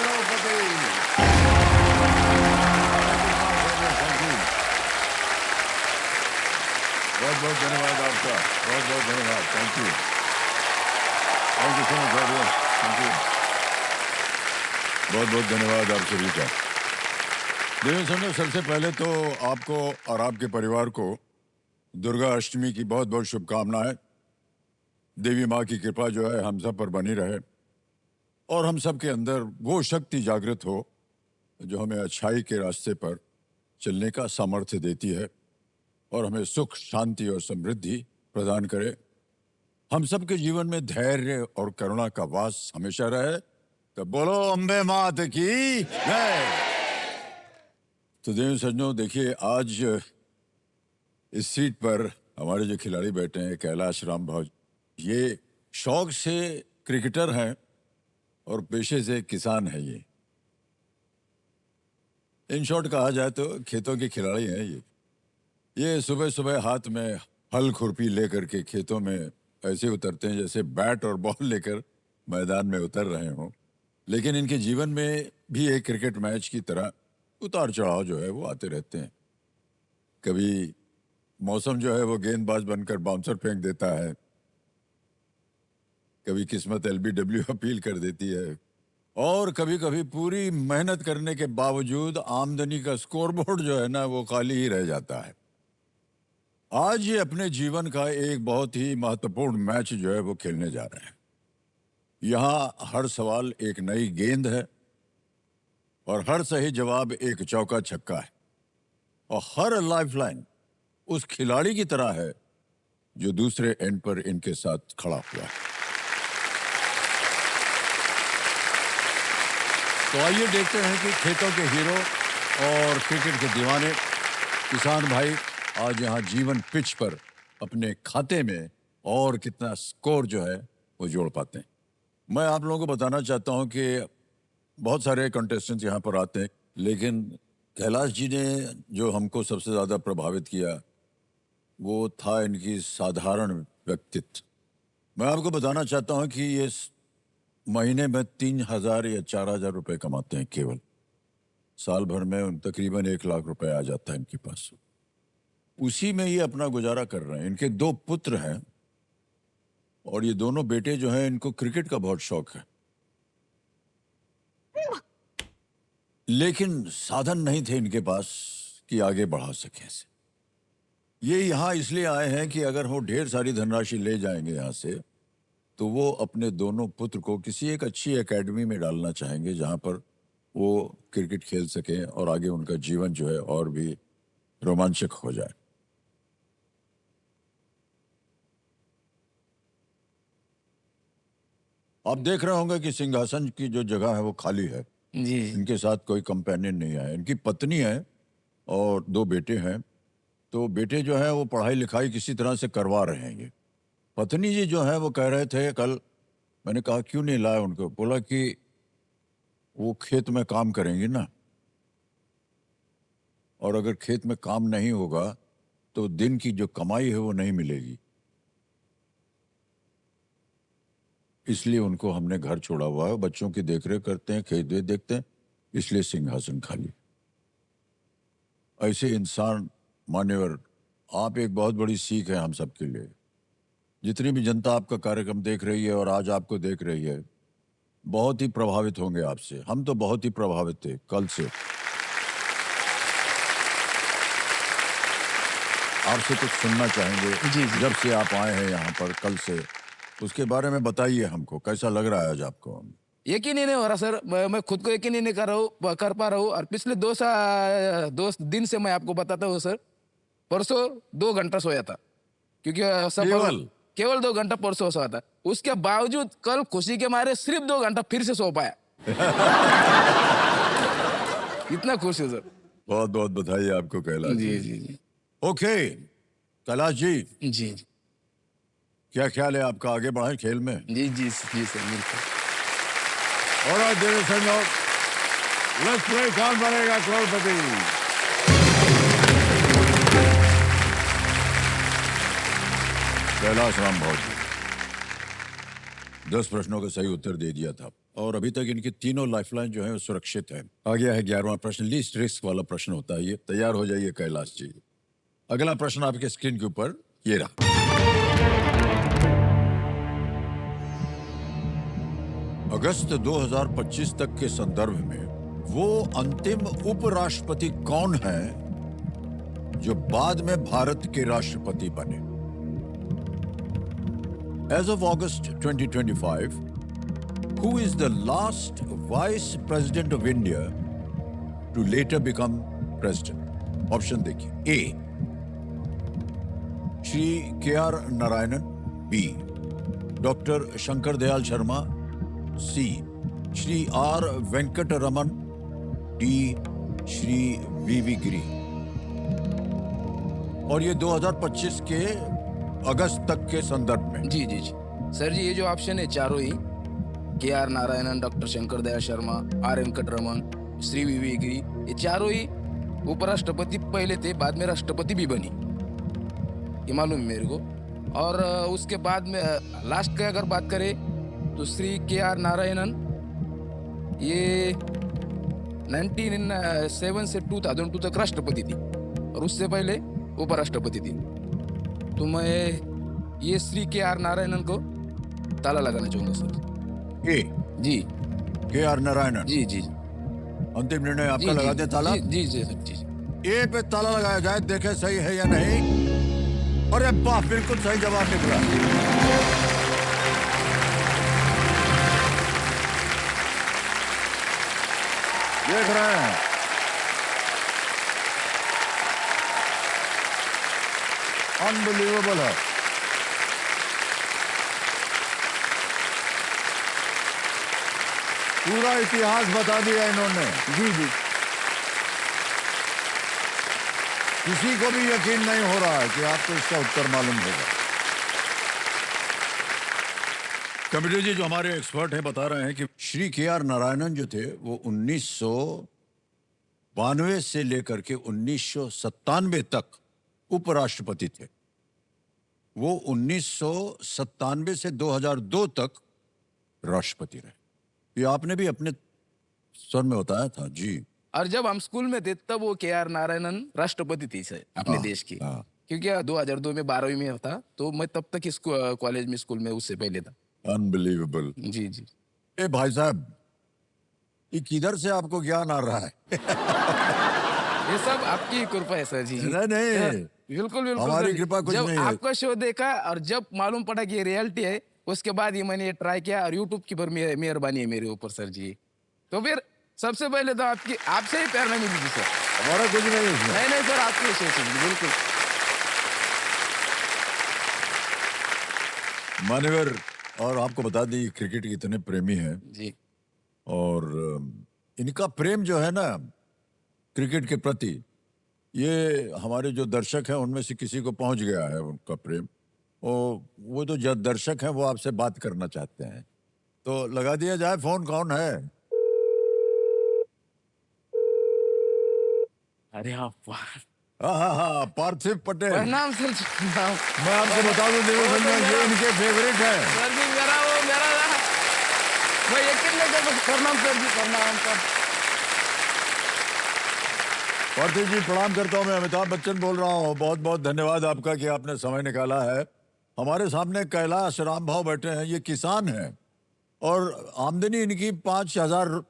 करोड़पति। बहुत बहुत धन्यवाद आपका, बहुत बहुत धन्यवाद। Thank you so much. Thank you, बहुत बहुत धन्यवाद आप सभी का। देखिए समझो, सबसे पहले तो आपको और आपके परिवार को दुर्गा अष्टमी की बहुत बहुत शुभकामनाएं। देवी माँ की कृपा जो है हम सब पर बनी रहे और हम सब के अंदर वो शक्ति जागृत हो जो हमें अच्छाई के रास्ते पर चलने का सामर्थ्य देती है और हमें सुख, शांति और समृद्धि प्रदान करे। हम सब के जीवन में धैर्य और करुणा का वास हमेशा रहे। तो बोलो अम्बे मात की जय। तो देवी सज्जनों, देखिए आज इस सीट पर हमारे जो खिलाड़ी बैठे हैं, कैलाश राम भाव, ये शौक से क्रिकेटर हैं और पेशे से किसान है। इन शॉर्ट कहा जाए तो खेतों के खिलाड़ी हैं ये सुबह सुबह हाथ में हल खुरपी लेकर के खेतों में ऐसे उतरते हैं जैसे बैट और बॉल लेकर मैदान में उतर रहे हों। लेकिन इनके जीवन में भी एक क्रिकेट मैच की तरह उतार चढ़ाव जो है वो आते रहते हैं। कभी मौसम जो है वो गेंदबाज बनकर बाउंसर फेंक देता है, कभी किस्मत एलबीडब्ल्यू अपील कर देती है और कभी कभी पूरी मेहनत करने के बावजूद आमदनी का स्कोरबोर्ड जो है ना वो खाली ही रह जाता है। आज ये अपने जीवन का एक बहुत ही महत्वपूर्ण मैच जो है वो खेलने जा रहे हैं। यहाँ हर सवाल एक नई गेंद है और हर सही जवाब एक चौका छक्का है और हर लाइफलाइन उस खिलाड़ी की तरह है जो दूसरे एंड पर इनके साथ खड़ा हुआ है। तो आइए देखते हैं कि खेतों के हीरो और क्रिकेट के दीवाने किसान भाई आज यहाँ जीवन पिच पर अपने खाते में और कितना स्कोर जो है वो जोड़ पाते हैं। मैं आप लोगों को बताना चाहता हूँ कि बहुत सारे कंटेस्टेंट्स यहाँ पर आते हैं, लेकिन कैलाश जी ने जो हमको सबसे ज़्यादा प्रभावित किया वो था इनकी साधारण व्यक्तित्व। मैं आपको बताना चाहता हूँ कि ये महीने में 3,000 या 4,000 रुपए कमाते हैं केवल। साल भर में तकरीबन 1 लाख रुपए आ जाता है इनके पास। उसी में ये अपना गुजारा कर रहे हैं। इनके 2 पुत्र हैं और ये दोनों बेटे जो हैं इनको क्रिकेट का बहुत शौक है, लेकिन साधन नहीं थे इनके पास कि आगे बढ़ा सकें इसे। ये यहाँ इसलिए आए हैं कि अगर वो ढेर सारी धनराशि ले जाएंगे यहाँ से तो वो अपने दोनों पुत्र को किसी एक अच्छी एकेडमी में डालना चाहेंगे जहाँ पर वो क्रिकेट खेल सकें और आगे उनका जीवन जो है और भी रोमांचक हो जाए। आप देख रहे होंगे कि सिंहासन की जो जगह है वो खाली है। जी इनके साथ कोई कंपेनियन नहीं है। इनकी पत्नी है और 2 बेटे हैं। तो बेटे जो है वो पढ़ाई लिखाई किसी तरह से करवा रहे हैं। ये पत्नी जी जो है वो कह रहे थे कल, मैंने कहा क्यों नहीं लाए उनको, बोला कि वो खेत में काम करेंगी ना, और अगर खेत में काम नहीं होगा तो दिन की जो कमाई है वो नहीं मिलेगी। इसलिए उनको हमने घर छोड़ा हुआ है, बच्चों की देखरेख करते हैं, खेत देखते हैं, इसलिए सिंहासन खाली। ऐसे इंसान मान्यवर, आप एक बहुत बड़ी सीख है हम सबके लिए। जितनी भी जनता आपका कार्यक्रम देख रही है और आज आपको देख रही है, बहुत ही प्रभावित होंगे आपसे। हम तो बहुत ही प्रभावित थे कल से। आपसे कुछ सुनना चाहेंगे जी जब से आप आए हैं यहाँ पर कल से, उसके बारे में बताइए हमको, कैसा लग रहा है आज आपको? यकीन ही नहीं हो रहा सर। मैं खुद को यकीन ही नहीं कर पा रहा हूँ। और पिछले 2 दिन से मैं आपको बताता हूँ सर, परसों 2 घंटा सोया था क्योंकि सफल केवल 2 घंटा परसों सोया था। उसके बावजूद कल खुशी के मारे सिर्फ 2 घंटा फिर से सो पाया। इतना खुश है सर। बहुत बहुत बधाई आपको कैलाश जी जी। जी जी ओके कैलाश जी, जी क्या ख्याल है आपका, आगे बढ़ाएं खेल में? जी जी जी सर, बिल्कुल। Alright, dear senor, let's play कौन बनेगा करोड़पति। कैलाश राम भाव जी, 10 प्रश्नों का सही उत्तर दे दिया था। और अभी तक इनकी तीनों लाइफलाइन जो है वो सुरक्षित है। आ गया है 11वां प्रश्न, लीस्ट रिस्क वाला प्रश्न होता है ये। तैयार हो जाइए कैलाश जी। अगला प्रश्न आपके स्क्रीन के ऊपर ये रहा। अगस्त 2025 तक के संदर्भ में वो अंतिम उपराष्ट्रपति कौन है जो बाद में भारत के राष्ट्रपति बने? As of August 2025, who is the last Vice President of India to later become President? Option देखिए। A Shri K R Narayanan, B doctor Shankar Dayal Sharma, C Shri R Venkataraman, D Shri V Giri. और ये 2025 के अगस्त तक के संदर्भ में। जी जी जी सर जी, ये जो ऑप्शन है चारों ही, K R Narayanan, doctor Shankar Dayal Sharma, R Venkataraman, Shri V Giri, ये चारों ही उपराष्ट्रपति पहले थे, बाद में राष्ट्रपति भी बनी, ये मालूम है मेरे को। और उसके बाद में लास्ट की अगर बात करें तो श्री के आर नारायणन ये 1907 से 2002 तक राष्ट्रपति थी और उससे पहले उपराष्ट्रपति थी। तो मैं ये श्री के आर नारायणन को ताला लगाना चाहूंगा सर। ए जी के आर नारायणन, जी जी अंतिम निर्णय आपका जी लगा जी दे ताला। जी जी सर जी। ए पे ताला लगाया जाए, देखे सही है या नहीं। अरे वाह, बिल्कुल सही जवाब निकला। देख रहे हैं अनबिलीवेबल है। पूरा इतिहास बता दिया इन्होंने। जी जी किसी को भी यकीन नहीं हो रहा है कि आपको इसका उत्तर मालूम होगा। कंप्यूटर जी जो हमारे एक्सपर्ट हैं बता रहे हैं कि श्री के आर नारायणन जो थे वो 1992 से लेकर के 1997 तक उपराष्ट्रपति थे। वो 1997 से 2002 तक राष्ट्रपति रहे। ये आपने भी अपने स्वर में बताया था जी। और जब हम स्कूल में थे तब वो के आर नारायणन राष्ट्रपति थी सर अपने देश की, क्योंकि 2002 में 12वीं में था, तो मैं तब तक इस कॉलेज में स्कूल में उससे पहले था। अनबिलीवेबल। जी जी ए भाई साहब, ये किधर से आपको ज्ञान आ रहा है? ये सब आपकी कृपा है सर जी। नहीं नहीं, बिल्कुल बिल्कुल हमारी सर जी। कृपा कुछ जब नहीं है। आपका शो देखा और जब मालूम पड़ा कि ये रियलिटी है, उसके बाद ही मैंने ये ट्राई किया और यूट्यूब की मेहरबानी है मेरे ऊपर सर जी। तो फिर सबसे पहले तो आपसे ही प्रेरणा मिली थी सर। हमारा कुछ नहीं है इसमें। नहीं सर, आपकी शो से बिल्कुल। मान्यवर, और आपको बता दें क्रिकेट के इतने प्रेमी हैं जी और इनका प्रेम जो है ना क्रिकेट के प्रति, ये हमारे जो दर्शक हैं उनमें से किसी को पहुंच गया है उनका प्रेम। वो तो जो दर्शक हैं वो आपसे बात करना चाहते हैं, तो लगा दिया जाए फोन। कौन है? अरे हाँ हाँ, पार्थिव पटेल। प्रणाम सर जी, प्रणाम। मैं आपसे बता दूं देवेंद्र भाई, ये इनके फेवरेट है। सर जी मेरा मैं यकीन नहीं कर सकता। प्रणाम सर जी, प्रणाम सर। पार्थिव जी प्रणाम करता हूँ। मैं अमिताभ बच्चन बोल रहा हूँ। बहुत बहुत धन्यवाद आपका कि आपने समय निकाला है। हमारे सामने कैलाश रामभाव बैठे हैं, ये किसान हैं और आमदनी इनकी 5,000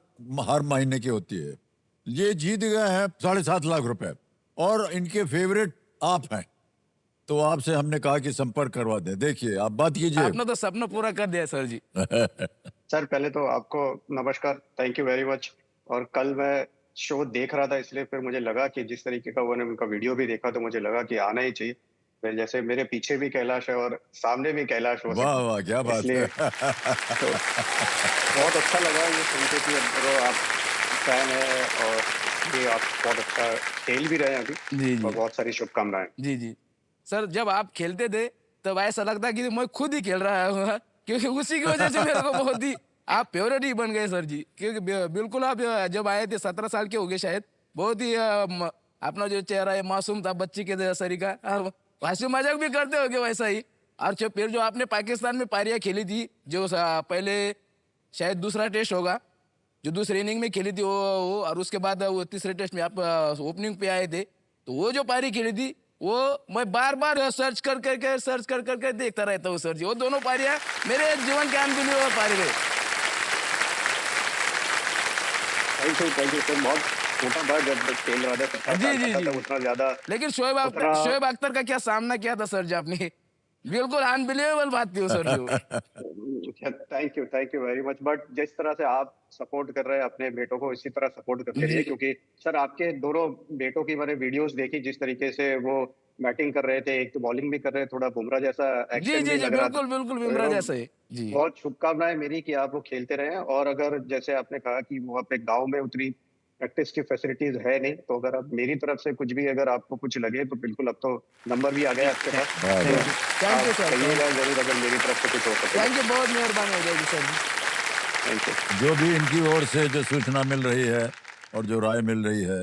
हर महीने की होती है। ये जीत गए हैं 7.5 लाख रुपए और इनके फेवरेट आप हैं, तो आपसे हमने कहा कि संपर्क करवा दें। देखिए, आप बात कीजिए। आपने तो सपना पूरा कर दिया सर जी। सर पहले तो आपको नमस्कार, थैंक यू वेरी मच। और कल मैं शो देख रहा था, इसलिए फिर मुझे लगा कि जिस तरीके का मैंने उनका वीडियो भी देखा तो मुझे लगा कि आना ही चाहिए। फिर जैसे मेरे पीछे भी कैलाश है और सामने भी कैलाश हो वाह वाह, क्या बात है। तो बहुत अच्छा लगा ये सुन के कि आप फैन है और ये आप बहुत अच्छा खेल भी रहे हैं अभी। जी जी और बहुत सारी शुभकामनाएं। जी जी सर, जब आप खेलते थे तब ऐसा लगता कि मैं खुद ही खेल रहा हूँ, क्योंकि उसी की वजह से मेरे को बहुत ही आप फेवरेट ही बन गए सर जी। क्योंकि बिल्कुल आप जब आए थे 17 साल के हो गए शायद, बहुत ही अपना जो चेहरा है मासूम था, बच्ची के जैसा का, हंसी मजाक भी करते होगे वैसा ही। और फिर जो आपने पाकिस्तान में पारियां खेली थी, जो पहले शायद दूसरा टेस्ट होगा जो दूसरी इनिंग में खेली थी वो और उसके बाद वो तीसरे टेस्ट में आप ओपनिंग पे आए थे, तो वो जो पारी खेली थी वो मैं बार बार सर्च कर देखता रहता हूँ सर जी। वो दोनों पारियां मेरे जीवन के अनबिलीवेबल पारी रहे। Thank you sir. बहुत छोटा था जब खेल रहा था, 17 जी साल जी का जी था, उतना ज्यादा लेकिन उतना शोएब अख्तर का क्या सामना किया था सर जी आपने, बिल्कुल अनबिलीवेबल बात थी वो सर जी वो। Thank you very much. But जिस तरह से आप सपोर्ट कर रहे हैं अपने बेटों को, इसी तरह सपोर्ट करते रहिए, जी क्योंकि सर आपके दोनों बेटों की मैंने वीडियोस देखी, जिस तरीके से वो बैटिंग कर रहे थे, एक तो बॉलिंग भी कर रहे थे, थोड़ा बुमराह जैसा जी एक्शन जी भी जी लग रहा था। बिल्कुल बिल्कुल तो बिमरा जैसा है जी। बहुत शुभकामनाएं मेरी कि आप वो खेलते रहे। और अगर जैसे आपने कहा कि वो अपने गांव में उतनी प्रैक्टिस की फैसिलिटीज है नहीं, तो अगर आप मेरी तरफ से कुछ भी अगर आपको कुछ लगे तो बिल्कुल, अब तो नंबर भी आ गया आपके पास, वाह तो वाह। थैंक यू आप सर, कहिएगा जरूर अगर मेरी तरफ से कुछ हो सके तो। थैंक यू, बहुत मेहरबानी हो जाएगी सर जी। Thank you. जो भी इनकी ओर से जो सूचना मिल रही है और जो राय मिल रही है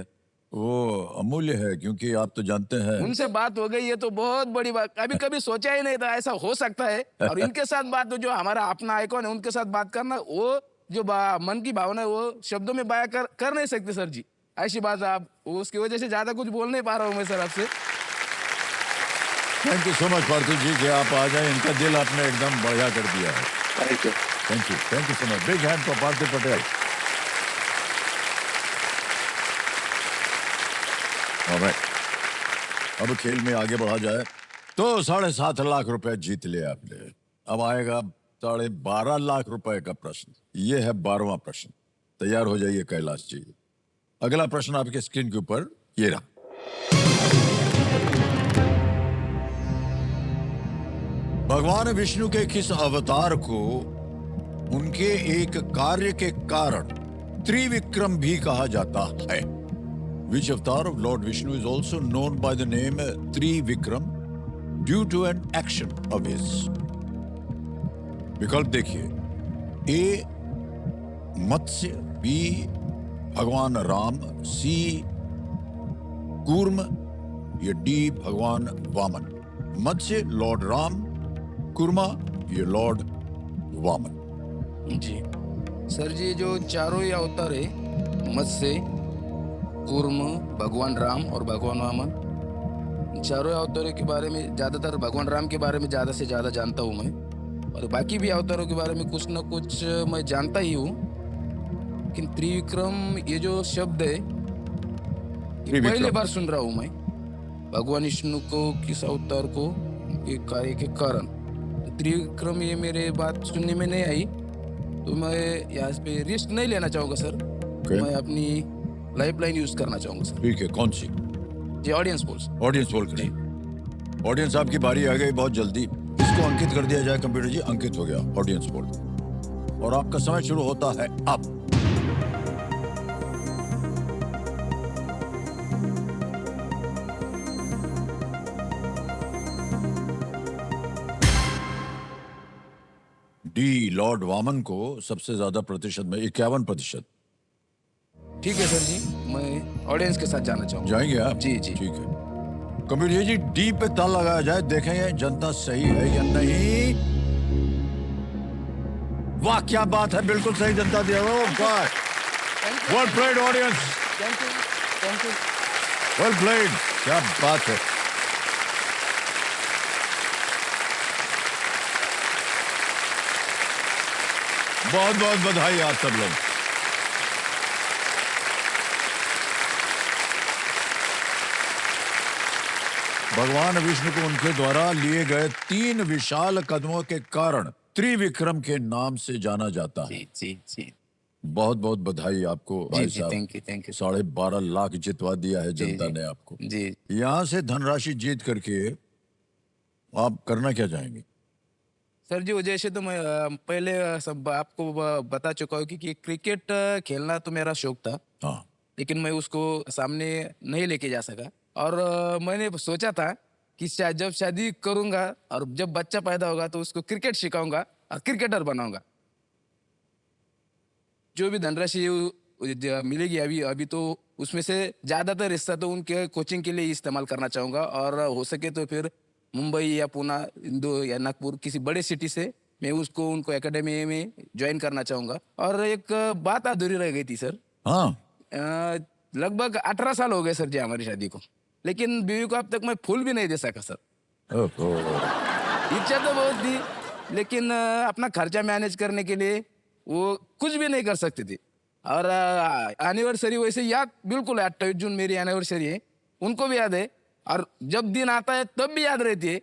वो अमूल्य है, क्योंकि आप तो जानते हैं। उनसे बात हो गई, ये तो बहुत बड़ी बात, कभी कभी सोचा ही नहीं था ऐसा हो सकता है। और इनके साथ बात, तो जो हमारा अपना आइकॉन है उनके साथ बात करना, वो जो मन की भावना है वो शब्दों में बयां कर नहीं सकते सर जी। ऐसी बात आप, उसकी वजह से ज्यादा कुछ बोल नहीं पा रहा हूँ मैं सर आपसे। थैंक यू सो मच पार्थिव जी कि आप आ जाए, इनका दिल आपने एकदम बढ़िया कर दिया है। Thank you so much. Big hand for Parthiv Patel. Alright, अब खेल में आगे बढ़ा जाए। तो 7.5 लाख रुपए जीत लिया आपने। अब आएगा 12.5 लाख रुपए का प्रश्न। ये है 12वां प्रश्न। तैयार हो जाइए कैलाश जी। अगला प्रश्न आपके स्क्रीन के ऊपर ये रहा। भगवान विष्णु के किस अवतार को उनके एक कार्य के कारण त्रिविक्रम भी कहा जाता है? Which avatar of Lord Vishnu is also known by the name Trivikram due to an action of his? विकल्प देखिए। ए मत्स्य, बी भगवान राम, सी कूर्म, ये डी भगवान वामन। मत्स्य लॉर्ड राम, कूर्मा ये लॉर्ड वामन। जी सर जी, जो चारों ही अवतार है, मत्स्य, कूर्म, भगवान राम और भगवान वामन, चारों अवतारों के बारे में ज्यादातर, भगवान राम के बारे में ज्यादा से ज्यादा जानता हूँ मैं, और बाकी भी अवतारों के बारे में कुछ न कुछ मैं जानता ही हूँ। लेकिन त्रिविक्रम ये जो शब्द है, ये पहले बार सुन रहा हूँ मैं। भगवान विष्णु को किस अवतार को उनके कार्य के कारण त्रिविक्रम, ये मेरे बात सुनने में नहीं आई, तो मैं यहाँ पे रिस्क नहीं लेना चाहूंगा सर। मैं अपनी लाइफलाइन यूज करना चाहूंगा सर। ठीक है, कौन सी? जी ऑडियंस पोल्स। ऑडियंस पोल करें। ऑडियंस आपकी बारी आ गई बहुत जल्दी। इसको अंकित कर दिया जाए कंप्यूटर जी। अंकित हो गया ऑडियंस पोल, और आपका समय शुरू होता है अब। डी लॉर्ड वामन को सबसे ज्यादा प्रतिशत में 51%। ठीक है सर जी, मैं ऑडियंस के साथ जाना चाहूंगा। जाएंगे आप? जी जी ठीक है। कंप्यूटर जी डी पे ताल लगाया जाए, देखेंगे जनता सही है या नहीं। वाह क्या बात है, बिल्कुल सही जनता दिया। Well played audience, thank you. Well played, क्या बात है। बहुत बहुत बधाई आप सब लोग। भगवान विष्णु को उनके द्वारा लिए गए 3 विशाल कदमों के कारण त्रिविक्रम के नाम से जाना जाता है। जी बहुत बहुत बधाई आपको भाई जी, साहब। Thank you. 12.5 लाख जितवा दिया है जनता जी, ने आपको। जी यहाँ से धनराशि जीत करके आप करना क्या चाहेंगे? सर जी, वो जैसे तो मैं पहले सब आपको बता चुका हूँ कि क्रिकेट खेलना तो मेरा शौक था, हाँ, लेकिन मैं उसको सामने नहीं लेके जा सका। और मैंने सोचा था कि जब शादी करूंगा और जब बच्चा पैदा होगा तो उसको क्रिकेट सिखाऊंगा और क्रिकेटर बनाऊंगा। जो भी धनराशि मिलेगी अभी अभी तो उसमें से ज्यादातर हिस्सा तो उनके कोचिंग के लिए ही इस्तेमाल करना चाहूंगा, और हो सके तो फिर मुंबई या पुणे, इंदौर या नागपुर, किसी बड़े सिटी से मैं उसको उनको एकेडमी में ज्वाइन करना चाहूँगा। और एक बात अधूरी रह गई थी सर। हाँ, लगभग 18 साल हो गए सर जी हमारी शादी को, लेकिन बीवी को अब तक मैं फूल भी नहीं दे सका सर। ओहो, इच्छा तो बहुत थी, लेकिन अपना खर्चा मैनेज करने के लिए वो कुछ भी नहीं कर सकती थी। और एनिवर्सरी वैसे याद बिल्कुल है, 28 जून मेरी एनिवर्सरी है, उनको भी याद है। और जब दिन आता है तब भी याद रहती है,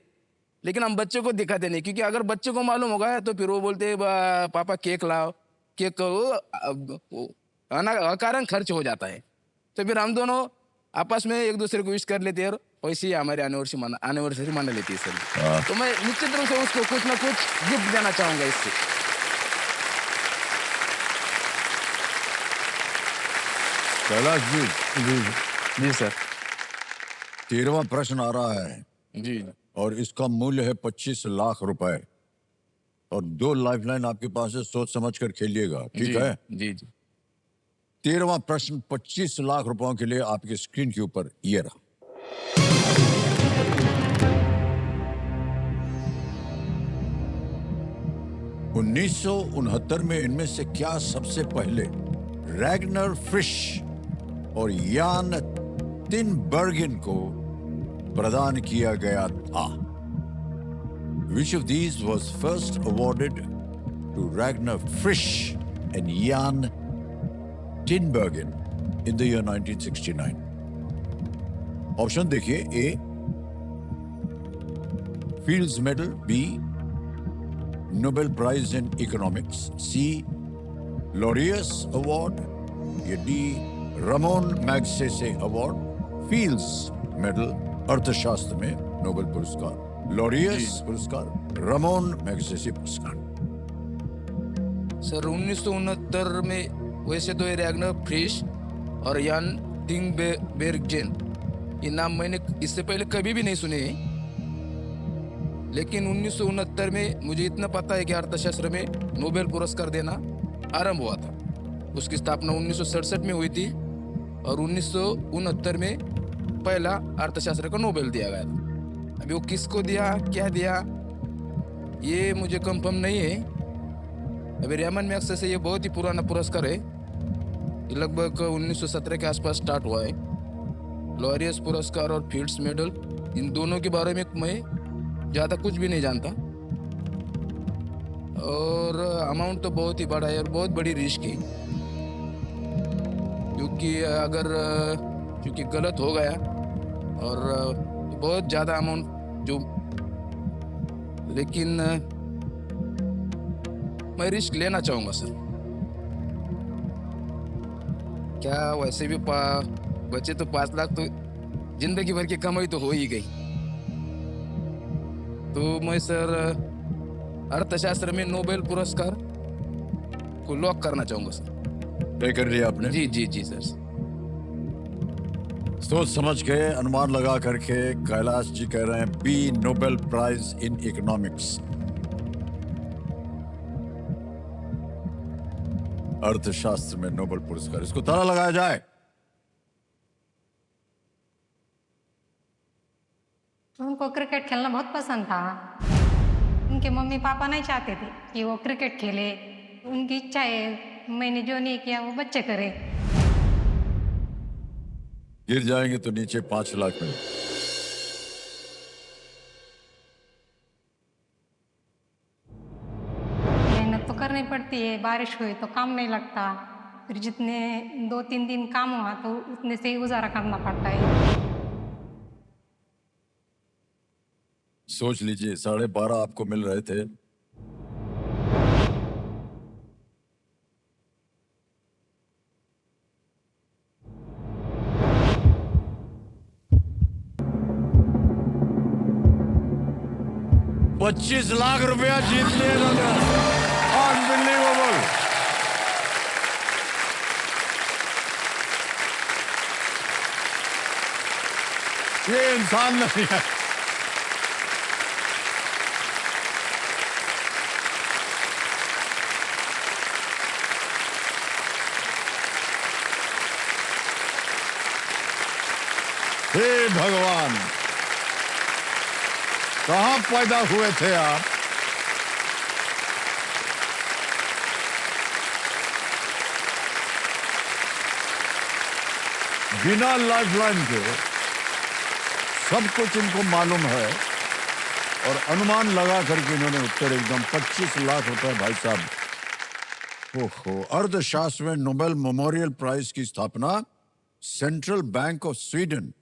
लेकिन हम बच्चे को दिखाते नहीं, क्योंकि अगर बच्चे को मालूम होगा तो फिर वो बोलते हैं, पापा केक लाओ, केक वो अकारण खर्च हो जाता है। तो फिर हम दोनों आपस में एक दूसरे को विश कर लेते हैं और वैसे ही हमारी एनिवर्सरी मना लेती है सर। हाँ। तो मैं निश्चित रूप से उसको कुछ ना कुछ गिफ्ट देना चाहूंगा इससे। कैलाश जी, जी जी सर। 13वां प्रश्न आ रहा है जी और इसका मूल्य है 25 लाख रुपए और 2 लाइफलाइन आपके पास है, सोच समझ कर खेलिएगा, ठीक जी है? जी जी 13वां प्रश्न 25 लाख रुपयों के लिए आपकी स्क्रीन के ऊपर ये रहा। 1969 में इनमें से क्या सबसे पहले रैगनर फ्रिश और यान तिनबर्गिन को प्रदान किया गया था? Which of these was first awarded to Ragnar Frisch and Jan Tinbergen in the year 1969? Option देखिए। A fields medal, B Nobel prize in economics, C Laureus award, या D Ramon Magsaysay award. Fields medal अर्थशास्त्र में Nobel पुरस्कार, Laureus पुरस्कार, रमोन Magsaysay पुरस्कार। Sir 1969 में वैसे तो ये रैगनर फ्रिश और यान तिंगबेर्गजेन, ये नाम मैंने इससे पहले कभी भी नहीं सुने हैं। लेकिन 1969 में मुझे इतना पता है कि अर्थशास्त्र में नोबेल पुरस्कार देना आरंभ हुआ था। उसकी स्थापना 1967 में हुई थी और 1969 में पहला अर्थशास्त्र का नोबेल दिया गया था। अभी वो किसको दिया, क्या दिया, ये मुझे कंफर्म नहीं है। अभी रमन मैग्सेसे से ये बहुत ही पुराना पुरस्कार है, ये लगभग 1917 के आसपास स्टार्ट हुआ है। लॉरियस पुरस्कार और फील्ड्स मेडल, इन दोनों के बारे में मैं ज़्यादा कुछ भी नहीं जानता। और अमाउंट तो बहुत ही बड़ा है और बहुत बड़ी रिस्क है, क्योंकि अगर क्योंकि गलत हो गया और बहुत ज़्यादा अमाउंट जो, लेकिन मैं रिस्क लेना चाहूँगा सर। क्या वैसे भी बचे तो 5 लाख तो जिंदगी भर की कमाई तो हो ही गई। तो मैं सर अर्थशास्त्र में नोबेल पुरस्कार को लॉक करना चाहूंगा सर। तय कर लिया आपने? जी जी जी सर। सोच समझ के अनुमान लगा करके कैलाश जी कह रहे हैं B Nobel prize in economics, अर्थशास्त्र में नोबेल पुरस्कार। इसको ताला लगाया जाए। उनको क्रिकेट खेलना बहुत पसंद था। उनके मम्मी पापा नहीं चाहते थे कि वो क्रिकेट खेले, उनकी इच्छा है, मैंने जो नहीं किया वो बच्चे करे। गिर जाएंगे तो नीचे 5 लाख में। मेहनत तो करनी पड़ती है, बारिश हुई तो काम नहीं लगता, फिर जितने 2-3 दिन काम हुआ तो उतने से ही गुजारा करना पड़ता है। सोच लीजिए 12.5 आपको मिल रहे थे, $25 लाख रुपया जीत लिए इन्होंने। अनबिलीवेबल। ये इंसान नहीं है। हे भगवान, कहां पैदा हुए थे आप? बिना लाइफलाइन के सब कुछ इनको मालूम है और अनुमान लगा करके इन्होंने उत्तर एकदम 25 लाख रुपए भाई साहब। ओहो, अर्थशास्त्र में नोबेल मेमोरियल प्राइज की स्थापना सेंट्रल बैंक ऑफ स्वीडन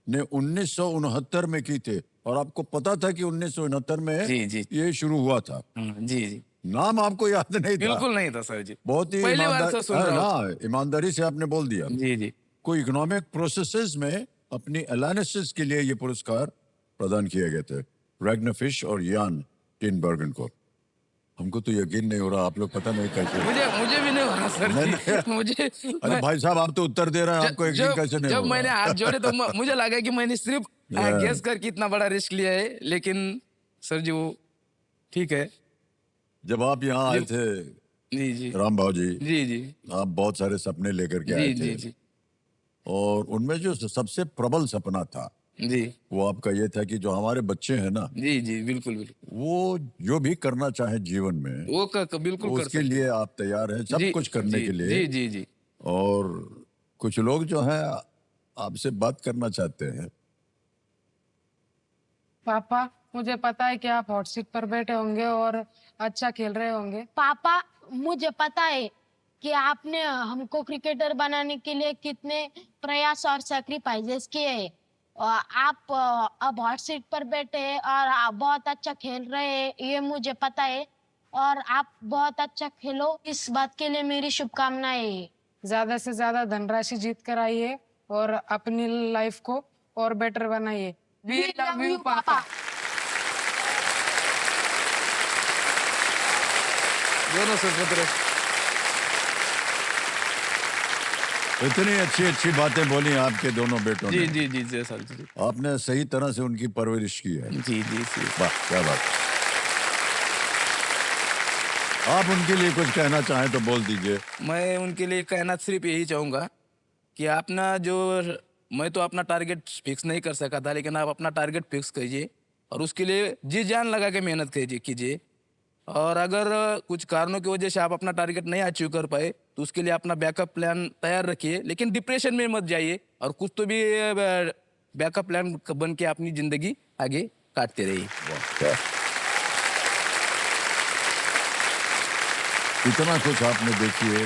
ने 1969 में की थी और आपको पता था कि 1969 में जी, जी। ये शुरू हुआ था। जी जी नाम आपको याद नहीं था? बिल्कुल नहीं था सर जी। बहुत ही पहली बार तो सुन रहा हूँ। हाँ, ईमानदारी से आपने बोल दिया। जी जी कोई इकोनॉमिक प्रोसेसेस में अपनी एनालिसिस के लिए ये पुरस्कार प्रदान किए गए थे रैग्नाफिश और यान टिनबर्गन को। हमको तो यकीन नहीं हो रहा, आप लोग पता नहीं कैसे। मुझे भी नहीं हो रहा सर जी। मुझे अरे भाई साहब, आप तो उत्तर दे रहे हैं, आपको यकीन कैसे नहीं जब हो मैंने रहा? हाथ जोड़े तो मुझे लगा कि मैंने सिर्फ गेस करके इतना बड़ा रिस्क लिया है, लेकिन सर जी वो ठीक है। जब आप यहाँ आए थे जी जी राम भाव जी, जी जी आप बहुत सारे सपने लेकर के आए जी जी थे जी और उनमें जो सबसे प्रबल सपना था जी वो आपका ये था कि जो हमारे बच्चे हैं ना, जी जी बिल्कुल बिल्कुल वो जो भी करना चाहे जीवन में वो बिल्कुल कर उसके लिए आप तैयार हैं, सब जी, कुछ करने जी, के लिए। जी जी जी और कुछ लोग जो हैं आपसे बात करना चाहते हैं। पापा, मुझे पता है कि आप हॉट सीट पर बैठे होंगे और अच्छा खेल रहे होंगे। पापा, मुझे पता है कि आपने हमको क्रिकेटर बनाने के लिए कितने प्रयास और सैक्रिफाइसेस किए हैं। और आप अब हॉट सीट पर बैठे हैं और आप बहुत अच्छा खेल रहे हैं, ये मुझे पता है। और आप बहुत अच्छा खेलो, इस बात के लिए मेरी शुभकामनाएं। ज्यादा से ज्यादा धनराशि जीत कर आइए और अपनी लाइफ को और बेटर बनाइए। We love you, पापा। दोनों सुपुत्र। इतनी अच्छी अच्छी बातें बोली आपके दोनों बेटों जी ने। जी जी जी सर जी आपने सही तरह से उनकी परवरिश की है। जी जी जी वाह, क्या बात। आप उनके लिए कुछ कहना चाहें तो बोल दीजिए। मैं उनके लिए कहना सिर्फ यही चाहूँगा कि अपना जो मैं तो अपना टारगेट फिक्स नहीं कर सका था, लेकिन आप अपना टारगेट फिक्स कीजिए और उसके लिए जी जान लगा के मेहनत कीजिए। और अगर कुछ कारणों की वजह से आप अपना टारगेट नहीं अचीव कर पाए तो उसके लिए अपना बैकअप प्लान तैयार रखिए, लेकिन डिप्रेशन में मत जाइए और कुछ तो भी बैकअप प्लान बन के अपनी जिंदगी आगे काटते रहिए। इतना कुछ आपने देखिए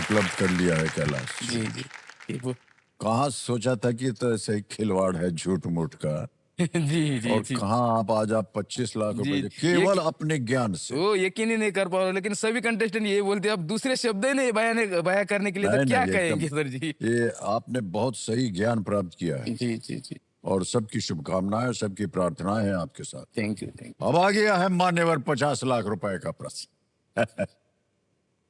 उपलब्ध कर लिया है कैलाश। जी जी जी वो कहाँ सोचा था कि तो ऐसे ही खिलवाड़ है झूठ मूठ का, जी जी और जी कहाँ आप आज आप 25 लाख रुपए जी, दे- केवल अपने ज्ञान से। वो यकीन ही नहीं कर पा रहे, लेकिन सभी कंटेस्टेंट यही बोलते हैं, अब दूसरे शब्द ही नहीं बयान करने के लिए तो नहीं, क्या नहीं, कहेंगे एकदम- सर जी। ये आपने बहुत सही ज्ञान प्राप्त किया है जी जी जी और सबकी शुभकामनाएं, सबकी प्रार्थनाएं हैं आपके साथ। Thank you. अब आ गया है मान्यवर 50 लाख रुपए का प्रश्न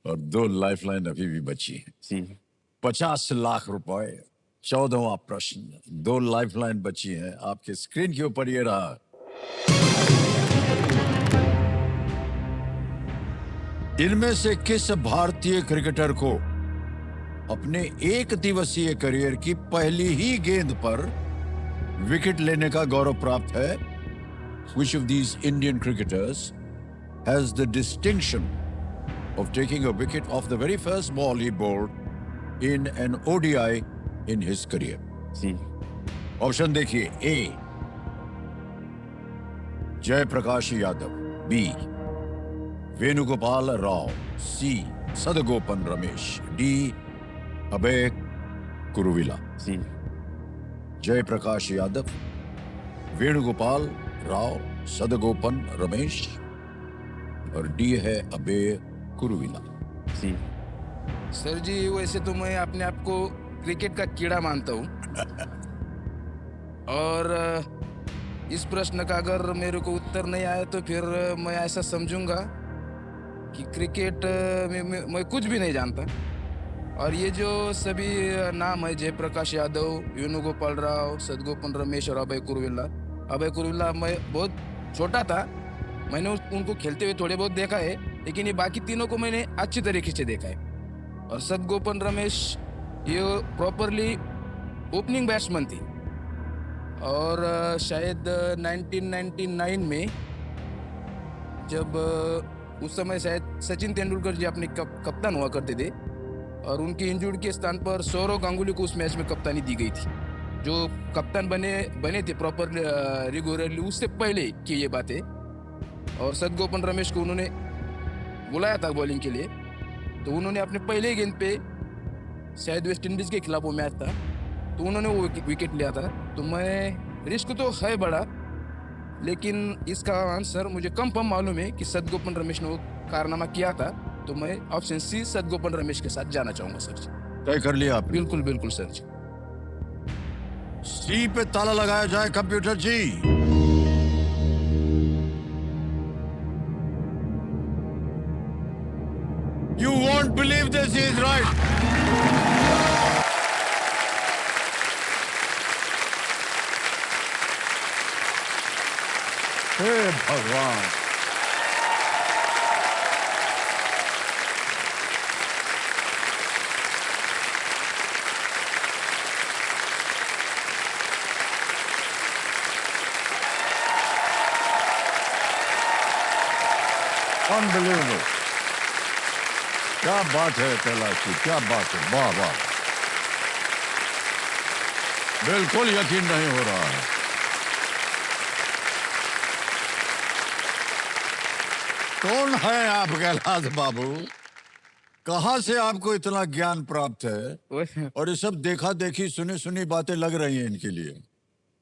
और 2 लाइफलाइन अभी भी बची है। जी 50 लाख रुपए, 14वां प्रश्न, 2 लाइफलाइन बची हैं। आपके स्क्रीन के ऊपर ये रहा। इनमें से किस भारतीय क्रिकेटर को अपने एक दिवसीय करियर की पहली ही गेंद पर विकेट लेने का गौरव प्राप्त है? Which of these Indian cricketers has the distinction of taking a wicket off the very first ball he bowled in an ODI in his career? जी ऑप्शन देखिए। A Jayaprakash Yadav, B Venugopal Rao, C Sadagopan Ramesh, D Abey Kuruvilla. जी जयप्रकाश यादव, वेणुगोपाल राव, सदगोपन रमेश और डी है अभय कुरुविला। जी सर जी, वैसे तो मैं अपने आप को क्रिकेट का कीड़ा मानता हूँ और इस प्रश्न का अगर मेरे को उत्तर नहीं आया तो फिर मैं ऐसा समझूंगा कि क्रिकेट में मैं कुछ भी नहीं जानता। और ये जो सभी नाम है, जयप्रकाश यादव, वेणुगोपाल राव, सदगोपन रमेश और अभय कुरुविला मैं बहुत छोटा था, मैंने उनको खेलते हुए थोड़े बहुत देखा है, लेकिन ये बाकी तीनों को मैंने अच्छी तरीके से देखा है। और सदगोपन रमेश ये प्रॉपरली ओपनिंग बैट्समैन थी और शायद 1999 में जब उस समय शायद सचिन तेंदुलकर जी अपने कप्तान हुआ करते थे, और उनकी इंजर्ड के स्थान पर सौरव गांगुली को उस मैच में कप्तानी दी गई थी। जो कप्तान बने थे प्रॉपर रेगुलरली उससे पहले की ये बातें। और सदगोपन रमेश को उन्होंने बुलाया था बॉलिंग के लिए, तो उन्होंने अपने पहले गेंद पे शायद वेस्ट इंडीज के खिलाफ वो मैच था, तो उन्होंने वो विकेट लिया था। तो मैं रिस्क तो है बड़ा, लेकिन इसका आंसर मुझे कंफर्म मालूम है कि सदगोपन रमेश ने वो कारनामा किया था। तो मैं ऑप्शन सी सदगोपन रमेश के साथ जाना चाहूंगा सर जी। तय कर लिया आपने? बिल्कुल बिल्कुल सर जी। सी पे ताला लगाया जाए computer ji. You won't believe this is right. हे भगवान, अनबिलीवेबल। क्या बात है कैलाश जी, क्या बात है, वाह वाह, बिल्कुल यकीन नहीं हो रहा है। कौन है आप कैलाश बाबू? कहाँ से आपको इतना ज्ञान प्राप्त है? और ये सब देखा देखी सुनी सुनी बातें लग रही हैं इनके लिए,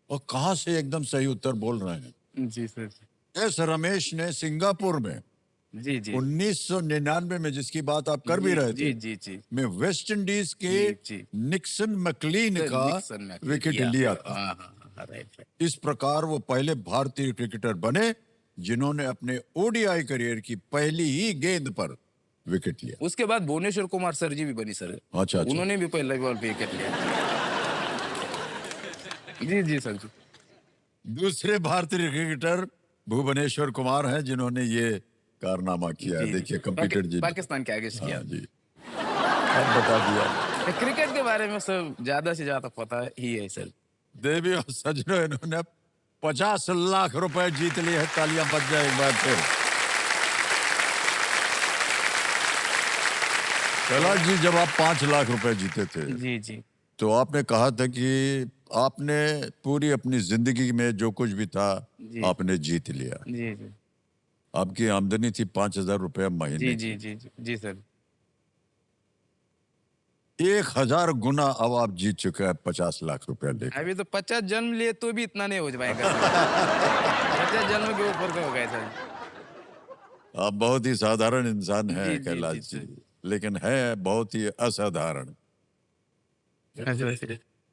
और कहाँ से एकदम सही उत्तर बोल रहे हैं? जी सर। एस रमेश ने सिंगापुर में जी जी 1999 में, जिसकी बात आप कर भी रहे थे, जी में वेस्ट इंडीज के जी। निक्सन मैकलीन का विकेट लिया था। राइट। इस प्रकार वो पहले भारतीय क्रिकेटर बने जिन्होंने अपने ओडीआई करियर की पहली ही गेंद पर विकेट लिया। उसके बाद भुवनेश्वर कुमार सर जी भी बनी सर। अच्छा। उन्होंने भी पहले बॉल पे विकेट लिया। जी जी सर जी। दूसरे भारतीय क्रिकेटर भुवनेश्वर कुमार हैं जिन्होंने ये कारनामा किया। जी, देखिए कंप्यूटर जी, पाकिस्तान के आगे से किया। हाँ जी, अब बता दिया। क्रिकेट के बारे में सब ज्यादा से ज्यादा पता ही है सर। देवी और सजनों, इन्होंने 50 लाख रुपए जीत लिए हैं। तालियां बज जाए एक बार फिर। कैलाश जी, जब आप 5 लाख रुपए जीते थे, जी जी तो आपने कहा था कि आपने पूरी अपनी जिंदगी में जो कुछ भी था जी। आपने जीत लिया। जी जी आपकी आमदनी थी 5,000 रुपए महीने जी की। जी जी जी जी सर। 1000 गुना अब आप जीत चुके हैं 50 लाख रुपया लेकर। अभी तो 50 जन्म लिए तो भी इतना नहीं हो पाएगा सर। 50 जन्म के ऊपर तो हो गए सर। आप बहुत ही साधारण इंसान हैं जी, जी, कैलाश जी, जी, जी। लेकिन है बहुत ही असाधारण।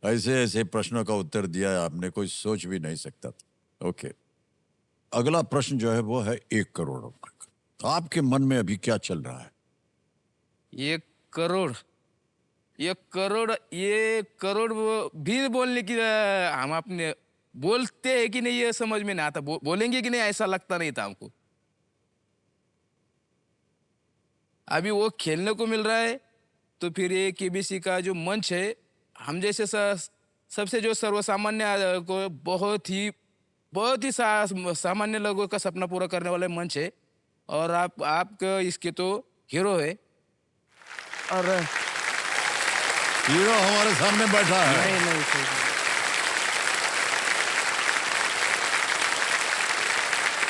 ऐसे ऐसे प्रश्नों का उत्तर दिया है आपने, कोई सोच भी नहीं सकता था। ओके, अगला प्रश्न जो है वो है 1 करोड़ रुपए का। तो आपके मन में अभी क्या चल रहा है? 1 करोड़, 1 करोड़, ये करोड़ वो भी बोलने की हम अपने बोलते हैं कि नहीं ये समझ में नहीं आता। बोलेंगे कि नहीं ऐसा लगता नहीं था हमको। अभी वो खेलने को मिल रहा है, तो फिर ये केबीसी का जो मंच है, हम जैसे सबसे जो सर्वसामान्य को बहुत ही सामान्य लोगों का सपना पूरा करने वाला मंच है। और आप इसके तो हीरो है। और हीरो हमारे सामने बैठा है। नहीं सर।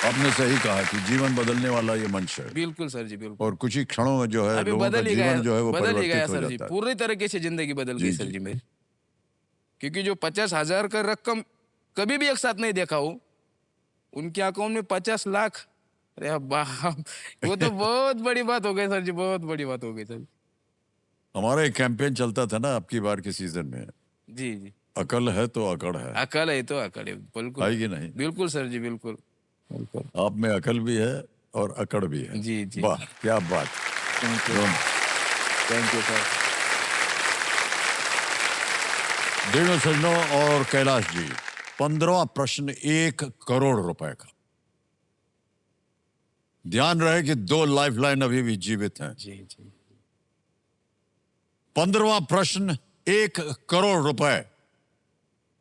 आपने सही कहा कि जीवन बदलने वाला ये मंच है, बिल्कुल सर जी, बिल्कुल। और कुछ ही क्षणों में जो है अभी लोगों का बदल ही गया, जीवन जो है वो बदल ही गया परिवर्तित हो सर जी। जाता है। पूरी तरीके से जिंदगी बदल जी, गई सर जी। जी मेरी। क्योंकि जो 50,000 का रकम कभी भी एक साथ नहीं देखा हो, उनके अकाउंट में 50 लाख, अरे बाप, वो तो बहुत बड़ी बात हो गई सर जी, बहुत बड़ी बात हो गई सर। हमारा एक कैंपेन चलता था ना आपकी बार के सीजन में, जी जी। अकल है तो अकड़ है। अकल है तो अकड़ है, बिल्कुल। है कि नहीं? बिल्कुल सर जी, बिल्कुल बिल्कुल। आप में अकल भी है और अकड़ भी है। जी जी। वाह, क्या बात। थैंक यू, दोनों। Thank you sir. देवो सजनों और कैलाश जी, 15वां प्रश्न 1 करोड़ रुपए का। ध्यान रहे कि 2 लाइफलाइन अभी भी जीवित हैं। जी जी। 15वां प्रश्न 1 करोड़ रुपए।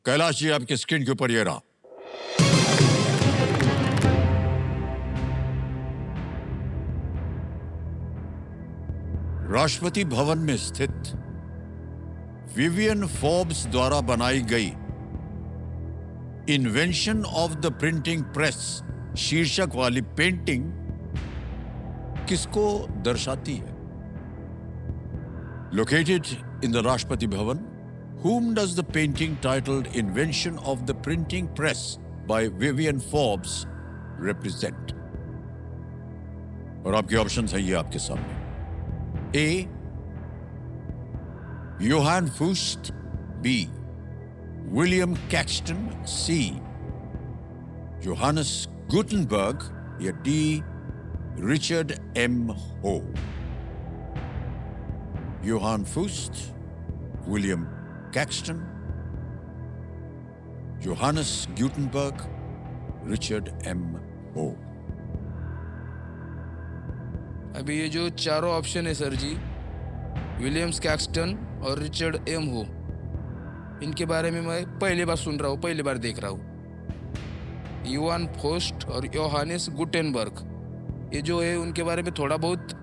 कैलाश जी, आपकी स्क्रीन के ऊपर ये रहा। राष्ट्रपति भवन में स्थित विवियन फोर्ब्स द्वारा बनाई गई invention of the printing press शीर्षक वाली पेंटिंग किसको दर्शाती है? Located in the Rashtrapati Bhavan, whom does the painting titled Invention of the Printing Press by Vivian Forbes represent? और आपके ऑप्शंस हैं ये आपके सामने। A. Johann Fust. B. William Caxton. C. Johannes Gutenberg. या D. Richard M. Ho. Johann Fust, William Caxton, Johannes Gutenberg, Richard M. Ho. अभी ये जो चारों ऑप्शन है सर जी, विलियम्स कैक्सटन और रिचर्ड एम हो, इनके बारे में मैं पहली बार सुन रहा हूँ, पहली बार देख रहा हूँ। योहान फोस्ट और योहानिस गुटेनबर्ग, ये जो है उनके बारे में थोड़ा बहुत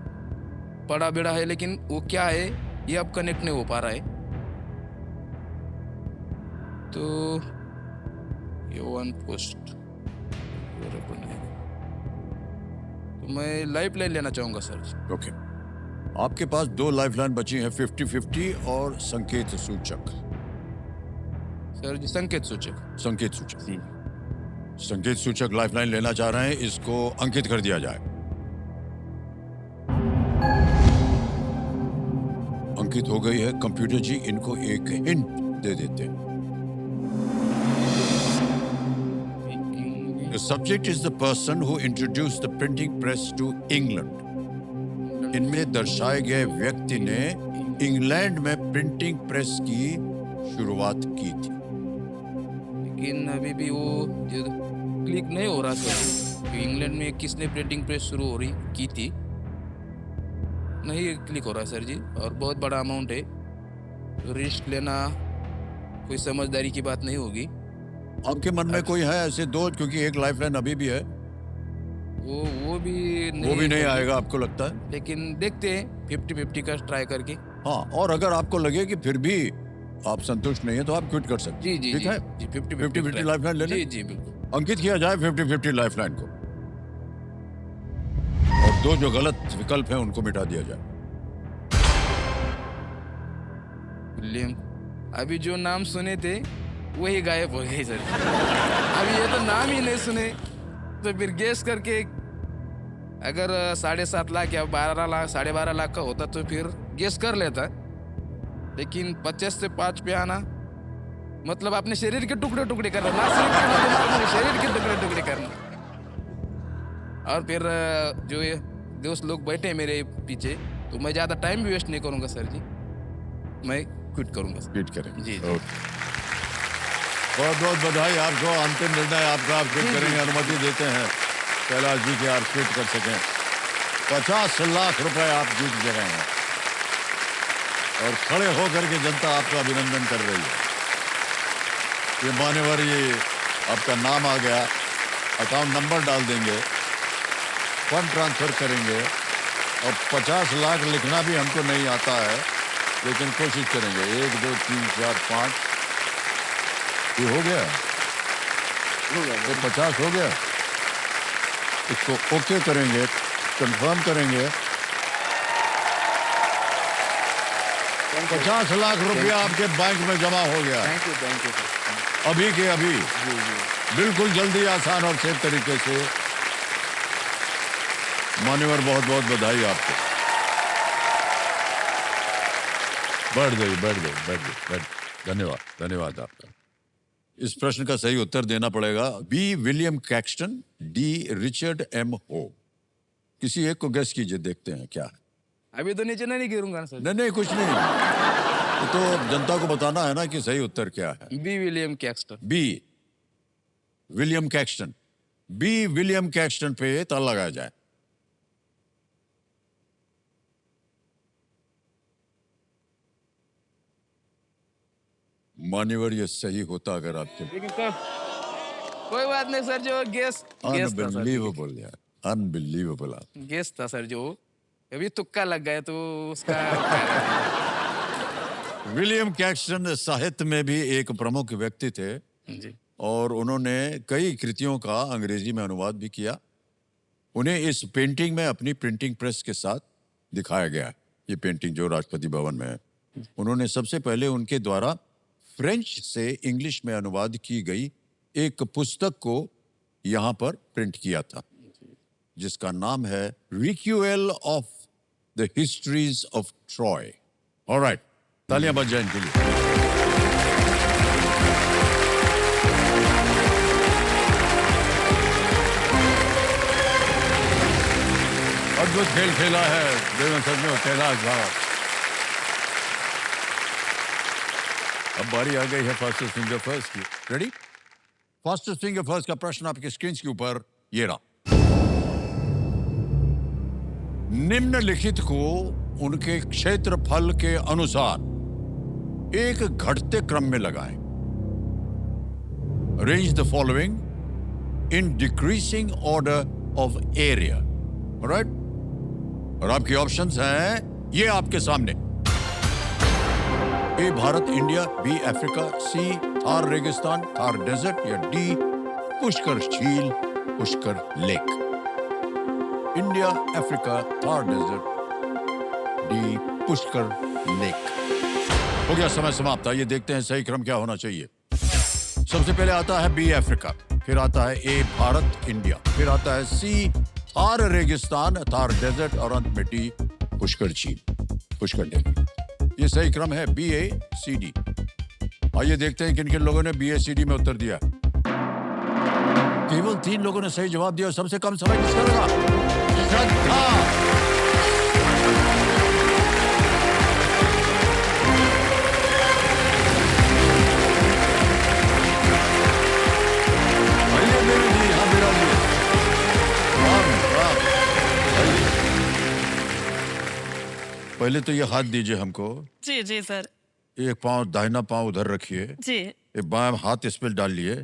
पढ़ा बेड़ा है, लेकिन वो क्या है ये अब कनेक्ट नहीं हो पा रहा है। तो योहान फोस्ट, तो मैं लाइफ लाइन लेना चाहूंगा सर जी। ओके, आपके पास 2 लाइफलाइन बची हैं, 50-50 और संकेत सूचक। सर जी संकेत सूचक। संकेत सूचक, संकेत सूचक लाइफलाइन लेना चाह रहे हैं, इसको अंकित कर दिया जाए। अंकित हो गई है। कंप्यूटर जी इनको एक हिंट दे देते हैं। The subject is the person who introduced the printing press to England. इनमें दर्शाए गए व्यक्ति ने इंग्लैंड में प्रिंटिंग प्रेस की शुरुआत की थी। लेकिन अभी भी वो क्लिक नहीं हो रहा सर, इंग्लैंड में किसने प्रिंटिंग प्रेस शुरू हो रही की थी, नहीं क्लिक हो रहा सर जी। और बहुत बड़ा अमाउंट है, तो रिस्क लेना कोई समझदारी की बात नहीं होगी। आपके मन में कोई है ऐसे 2, क्योंकि एक लाइफलाइन अभी भी है। वो भी नहीं आएगा आपको लगता है? लेकिन देखते हैं 50-50 का ट्राई करके। हाँ, और अगर आपको लगे कि फिर भी आप संतुष्ट नहीं है तो आप क्विट कर सकते जी जी ठीक है? जी 50-50 लाइफलाइन ले लें। जी जी बिल्कुल। अंकित किया जाए 50-50 लाइफलाइन को, और 2 जो गलत विकल्प हैं उनको मिटा दिया जाए। विलियम, अभी जो नाम सुने थे वही गायब हो गए सर। अभी ये तो नाम ही नहीं सुने, तो फिर गेस करके अगर 7.5 लाख या 12 लाख 12.5 लाख का होता तो फिर गेस कर लेता, लेकिन 50 से 5 पे आना मतलब अपने शरीर के टुकड़े टुकड़े करना, ना सिर्फ अपने शरीर के टुकड़े टुकड़े करना। और फिर जो ये दोस्त लोग बैठे मेरे पीछे, तो मैं ज़्यादा टाइम भी वेस्ट नहीं करूँगा सर जी, मैं क्विट करूँगा। क्विट करेंगे जी। बहुत बहुत बधाई आपको, अंतिम निर्णय आपका, आप क्विट करेंगे, अनुमति देते हैं कैलाश जी के आप क्विट कर सकें। 50 लाख रुपए आप जीत गए हैं और खड़े होकर के जनता आपका अभिनंदन कर रही है। ये मान्यवर, ये आपका नाम आ गया, अकाउंट नंबर डाल देंगे, फंड ट्रांसफर करेंगे, और 50 लाख लिखना भी हमको नहीं आता है, लेकिन कोशिश करेंगे। 1 2 3 4 5 ये हो गया, तो 50 हो गया। इसको ओके करेंगे, कंफर्म करेंगे। 50 लाख रुपया आपके बैंक में जमा हो गया। Thank you sir. अभी के अभी, बिल्कुल जल्दी, आसान और सेफ तरीके से। मान्यवर, बहुत बहुत बधाई आपको। बढ़ गई। धन्यवाद, धन्यवाद आपका। इस प्रश्न का सही उत्तर देना पड़ेगा B William Caxton, D Richard M Hoe. किसी एक को गेस कीजिए, देखते हैं क्या है। अभी तो नीचे नहीं गिरूंगा सर। नहीं कुछ नहीं, तो जनता को बताना है ना कि सही उत्तर क्या है। B William Caxton. B William Caxton, B William Caxton पे ताला लगाया जाए। मान्यवर, ये सही होता अगर आपके। लेकिन कोई बात नहीं सर, जो गेस था सर, अनबिलीवेबल यार, अनबिलीवेबल। गेस था सर जो, अभी तुक्का लग गया तो उसका विलियम कैक्सटन साहित्य में भी एक प्रमुख व्यक्ति थे जी और उन्होंने कई कृतियों का अंग्रेजी में अनुवाद भी किया। उन्हें इस पेंटिंग में अपनी प्रिंटिंग प्रेस के साथ दिखाया गया है। ये पेंटिंग जो राष्ट्रपति भवन में है, उन्होंने सबसे पहले उनके द्वारा फ्रेंच से इंग्लिश में अनुवाद की गई एक पुस्तक को यहाँ पर प्रिंट किया था, जिसका नाम है Recuyell of the Histories of Troy. Alright, तालियां बज जाएं इनके लिए। अद्भुत खेल खेला है देवेंद्र सर में कैलाश भाव। अब बारी आ गई है फास्टेस्ट फिंगर फर्स्ट की। रेडी? फास्टेस्ट फिंगर फर्स्ट का प्रश्न आपके स्क्रीन के ऊपर ये रहा। निम्नलिखित को उनके क्षेत्रफल के अनुसार एक घटते क्रम में लगाएं। Arrange the following in decreasing order of area. Alright, और आपके ऑप्शंस हैं ये आपके सामने। A Bharat India, B Africa, C Thar रेगिस्तान थार डेजर्ट, या डी पुष्कर झील Pushkar lake. India, Africa, Thar desert, D Pushkar lake. हो गया समय समाप्त। ये देखते हैं सही क्रम क्या होना चाहिए। सबसे पहले आता है बी अफ्रीका, फिर आता है ए भारत इंडिया, फिर आता है सी थार रेगिस्तान थार डेजर्ट, और अंत में डी पुष्कर झील पुष्कर लेक। ये सही क्रम है बी ए सी डी। आइए देखते हैं किन किन लोगों ने बी ए सी डी में उत्तर दिया। केवल 3 लोगों ने सही जवाब दिया। सबसे कम समय किसका लगा? श्रद्धा। आइए मेरी जी, हाँ मेरा जी। पहले तो ये हाथ दीजिए हमको। जी जी सर। एक पांव, दाहिना पांव उधर रखिए, जी एक बायां हाथ इस पे डालिए,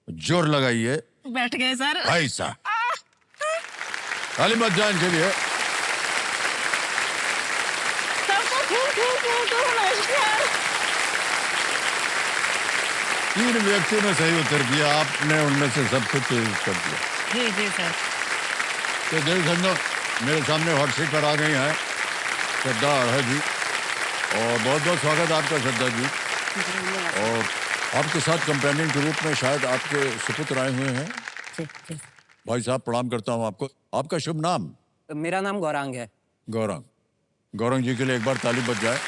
जोर लगाइए। बैठ गए सर। ऐसा ताली मत जान के लिए। सबको खूब नमस्कार। 3 व्यक्तियों ने सही उत्तर दिया, आपने उनमें से सब कुछ कर दिया। जी जी सर। तो देख समझो मेरे सामने हॉट सीट पर आ गई हैं श्रद्धा है जी, और बहुत बहुत स्वागत है आपका श्रद्धा जी। और आपके साथ कंपेनियन के रूप में शायद आपके सुपुत्र आए हुए हैं। भाई साहब प्रणाम करता हूं आपको। आपका शुभ नाम? मेरा नाम गौरांग है। गौरंग। गौरंग जी के लिए एक बार ताली बज जाए।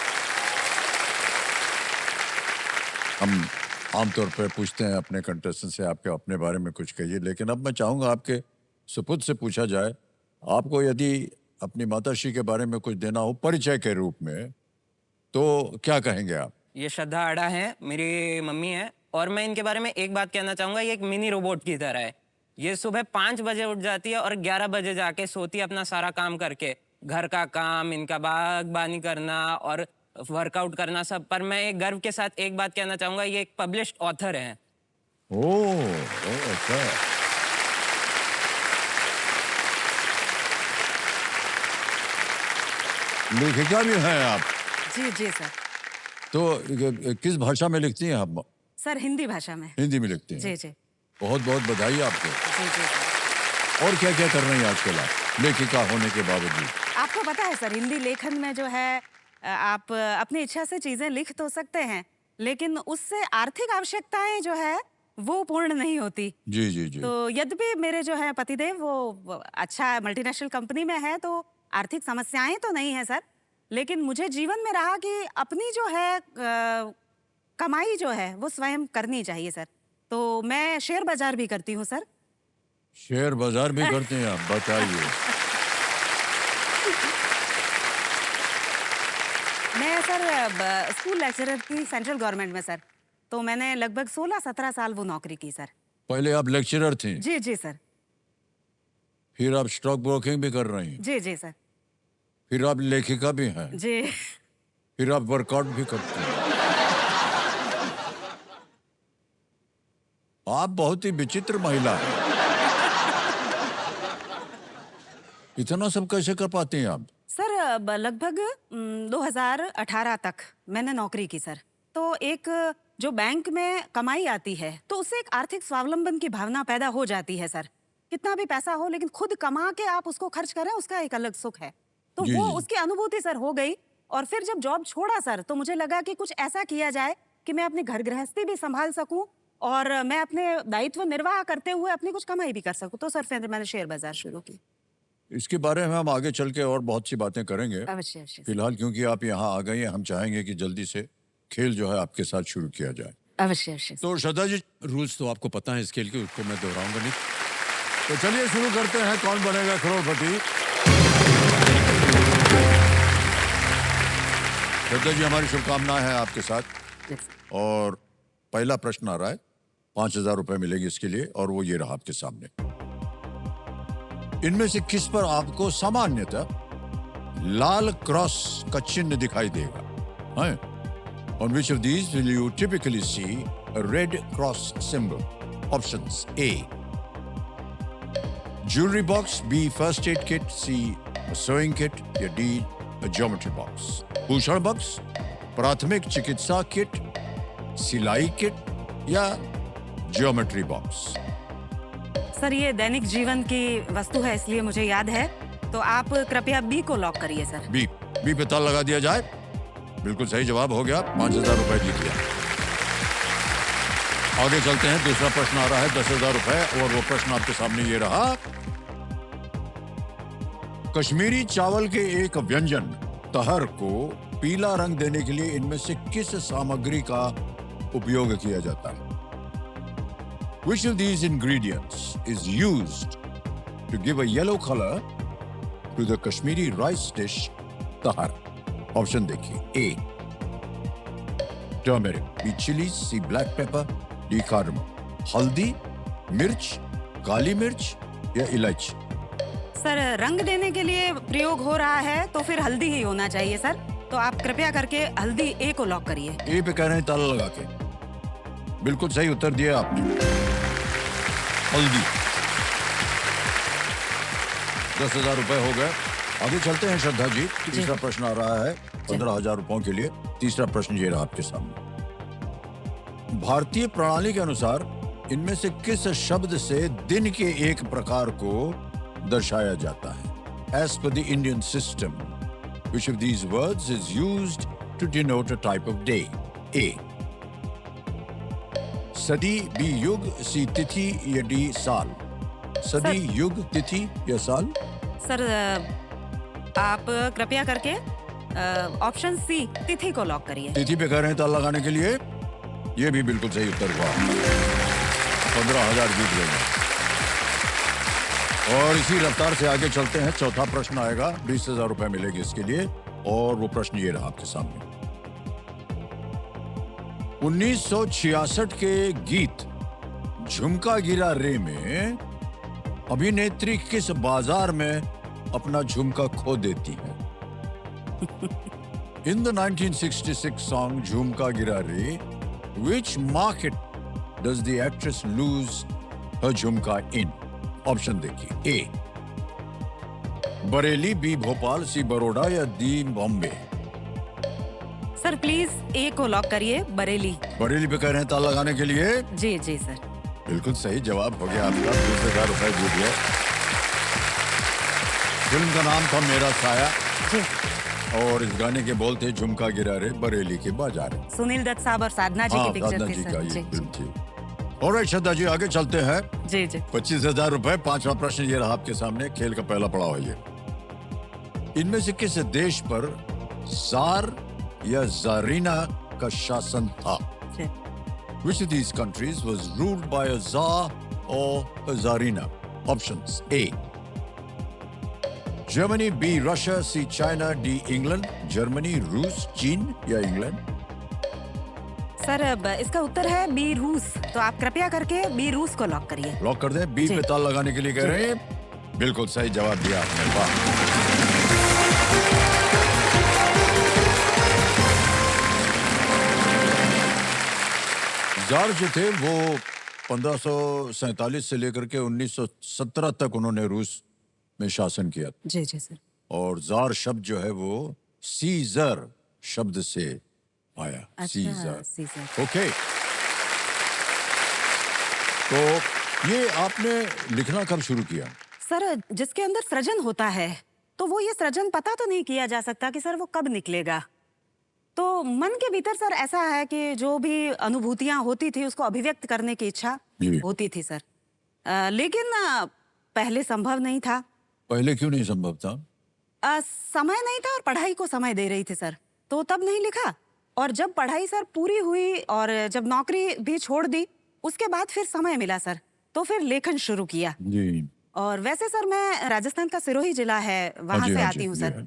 हम आमतौर पर पूछते हैं अपने कंटेस्टेंट से आपके अपने बारे में कुछ कहिए, लेकिन अब मैं चाहूंगा आपके सुपुत्र से पूछा जाए। आपको यदि अपनी माताश्री के बारे में कुछ देना हो परिचय के रूप में, तो क्या कहेंगे आप? ये श्रद्धा आड़ा है, मेरी मम्मी है, और मैं इनके बारे में एक बात कहना चाहूंगा, ये एक मिनी रोबोट की तरह है। ये सुबह 5 बजे उठ जाती है और 11 बजे जाके सोती है, अपना सारा काम करके, घर का काम, इनका बागबानी करना और वर्कआउट करना सब। पर मैं एक गर्व के साथ एक बात कहना चाहूंगा, ये एक पब्लिश्ड ऑथर है। ओह अच्छा। लेखिका भी हैं आप? जी जी सर। तो किस भाषा में लिखती हैं आप? सर हिंदी भाषा में। हिंदी में लिखती हैं? जी जी। बहुत बहुत बधाई आपको। जी जी सर। और क्या क्या कर रही हैं आजकल आप लेखिका होने के बावजूद? आपको पता है सर, हिंदी लेखन में जो है आप अपनी इच्छा से चीजें लिख तो सकते हैं, लेकिन उससे आर्थिक आवश्यकताएं जो है वो पूर्ण नहीं होती। जी जी जी। तो यद्यपि मेरे जो है पतिदेव वो अच्छा मल्टीनेशनल कंपनी में है, तो आर्थिक समस्याएं तो नहीं है सर, लेकिन मुझे जीवन में रहा कि अपनी जो है कमाई जो है वो स्वयं करनी चाहिए सर। तो मैं शेयर बाजार भी करती हूँ सर। शेयर बाजार भी करते हैं आप? बताइए। मैं सर स्कूल लेक्चरर थी सेंट्रल गवर्नमेंट में सर, तो मैंने लगभग 16-17 साल वो नौकरी की सर। पहले आप लेक्चरर थी? जी जी सर। फिर आप स्टॉक ब्रोकिंग भी कर रही हैं? जी जी सर। फिर आप लेखिका भी हैं? जी। फिर आप वर्कआउट भी करते हैं? आप बहुत ही विचित्र महिला हैं। इतना सब कैसे कर पाती हैं आप? सर लगभग 2018 तक मैंने नौकरी की सर। तो एक जो बैंक में कमाई आती है तो उससे एक आर्थिक स्वावलंबन की भावना पैदा हो जाती है सर। कितना भी पैसा हो लेकिन खुद कमा के आप उसको खर्च करें उसका एक अलग सुख है। तो जी, वो जी। उसकी अनुभूति सर हो गई। और फिर जब जॉब छोड़ा सर तो मुझे लगा कि कुछ ऐसा किया जाए कि मैं अपनी घर गृहस्थी भी संभाल सकूं और मैं अपने दायित्व निर्वाह करते हुए अपनी कुछ कमाई भी कर सकूं। तो सर फिर मैंने शेयर बाजार शुरू की। इसके बारे में हम आगे चल के और बहुत सी बातें करेंगे। अवश्य अवश्य सर। फिलहाल क्योंकि आप यहाँ आ गई हैं, हम चाहेंगे कि जल्दी से खेल जो है आपके साथ शुरू किया जाए। अवश्य अवश्य सर। तो श्रद्धा जी, रूल्स तो आपको पता है इस खेल के, उसको मैं दोहराऊंगा नहीं। तो चलिए शुरू करते हैं, कौन बनेगा करोड़पति। श्रद्धा जी, हमारी शुभकामनाएं हैं आपके साथ। Yes, sir. और पहला प्रश्न आ रहा है, 5,000 रुपए मिलेंगे इसके लिए, और वो ये रहा आपके सामने। इनमें से किस पर आपको सामान्यतः लाल क्रॉस का चिन्ह दिखाई देगा? On which of these will you typically see a red cross symbol? Options: A, jewelry box; B, first aid kit; C, a sewing kit; या D, a geometry box. Bhushan box, प्राथमिक चिकित्सा किट, सिलाई kit या geometry box? Sir ये दैनिक जीवन की वस्तु है इसलिए मुझे याद है। तो आप कृपया बी को लॉक करिए सर। बी पे ताला लगा दिया जाए। बिल्कुल सही जवाब हो गया, 5,000 रुपए जीत लिया। आगे चलते हैं, दूसरा प्रश्न आ रहा है 10,000 रुपए, और वो प्रश्न आपके सामने ये रहा। कश्मीरी चावल के एक व्यंजन तहर को पीला रंग देने के लिए इनमें से किस सामग्री का उपयोग किया जाता है? Which of these ingredients is used to give a yellow color to the Kashmiri rice dish tahar? Option देखिए। A, turmeric; B, chili; C, black pepper; D, cardamom. हल्दी, मिर्च, काली मिर्च या इलायची? सर रंग देने के लिए प्रयोग हो रहा है तो फिर हल्दी ही होना चाहिए सर। तो आप कृपया करके हल्दी ए को लॉक करिए। ए पे कह रहे हैं ताला लगा के। बिल्कुल सही उत्तर दिया आपने, हल्दी। 10,000 रुपए हो गए। आगे चलते हैं श्रद्धा जी। तीसरा प्रश्न आ रहा है 15,000 रुपयों के लिए। तीसरा प्रश्न ये रहा आपके सामने। भारतीय प्रणाली के अनुसार इनमें से किस शब्द से दिन के एक प्रकार को दर्शाया जाता है? As per the Indian system, which of these words is used to denote a type of day? A, सदी; B, युग; C, तिथि या D, साल? सदी, युग, तिथि या साल? सर आप कृपया करके ऑप्शन सी तिथि को लॉक करिए। तिथि पे कह रहे हैं ताला लगाने के लिए। ये भी बिल्कुल सही उत्तर हुआ। 15,000 जीत लेंगे। और इसी रफ्तार से आगे चलते हैं। चौथा प्रश्न आएगा, 20,000 रुपए मिलेंगे इसके लिए, और वो प्रश्न ये रहा आपके सामने। 1966 के गीत झुमका गिरा रे में अभिनेत्री किस बाजार में अपना झुमका खो देती है? In the 1966 song Jhumka Gira Re, which market does the actress lose her झुमका in? ऑप्शन देखिए। ए, बरेली; बी, भोपाल; सी, बड़ौदा या डी, बॉम्बे? सर प्लीज ए को लॉक करिए, बरेली। बरेली पे कह रहे हैं ताला लगाने के लिए। जी जी सर। बिल्कुल सही जवाब हो गया आपका। 20,000 रुपए जीत गए। फिल्म का नाम था मेरा साया, जी। और इस गाने के बोल थे झुमका गिरा रे बरेली के बाजार। सुनील दत्त साहब और साधना जी हाँ, की पिक्चर साधना थी जी सर। का जी ये फिल्म थी। ऑलराइट श्रद्धा जी, आगे चलते हैं। जी जी। 25,000 रुपए। पांचवा प्रश्न ये रहा आपके सामने। खेल का पहला पड़ाव है ये। इनमें से किस देश पर जार या जारीना का शासन था? जी। Which of these countries was ruled by a czar or a czarina? Options: A, Germany; B, Russia; C, China; D, England? Germany, रूस, चीन या इंग्लैंड? सर अब इसका उत्तर है बी, रूस। तो आप कृपया करके बी, रूस को लॉक करिए। लॉक कर दें। बी पे ताला लगाने के लिए कह रहे हैं। बिल्कुल सही जवाब दिया आपने। वाह। जार जो थे वो 1547 से लेकर के 1917 तक उन्होंने रूस में शासन किया। जी जी सर। और जार शब्द जो है वो सीजर शब्द से आया। सीजर। सीजर। ओके, तो ये आपने लिखना कब शुरू किया? सर जिसके अंदर सृजन होता है तो वो ये सृजन पता तो नहीं किया जा सकता कि सर वो कब निकलेगा। तो मन के भीतर सर ऐसा है कि जो भी अनुभूतियां होती थी उसको अभिव्यक्त करने की इच्छा जी। होती थी सर। लेकिन पहले संभव नहीं था। पहले क्यों नहीं संभव था? समय नहीं था और पढ़ाई को समय दे रही थी सर, तो तब नहीं लिखा। और जब पढ़ाई सर पूरी हुई और जब नौकरी भी छोड़ दी उसके बाद फिर समय मिला सर, तो फिर लेखन शुरू किया। जी। और वैसे सर मैं राजस्थान का सिरोही जिला है वहां से आती हूँ सर।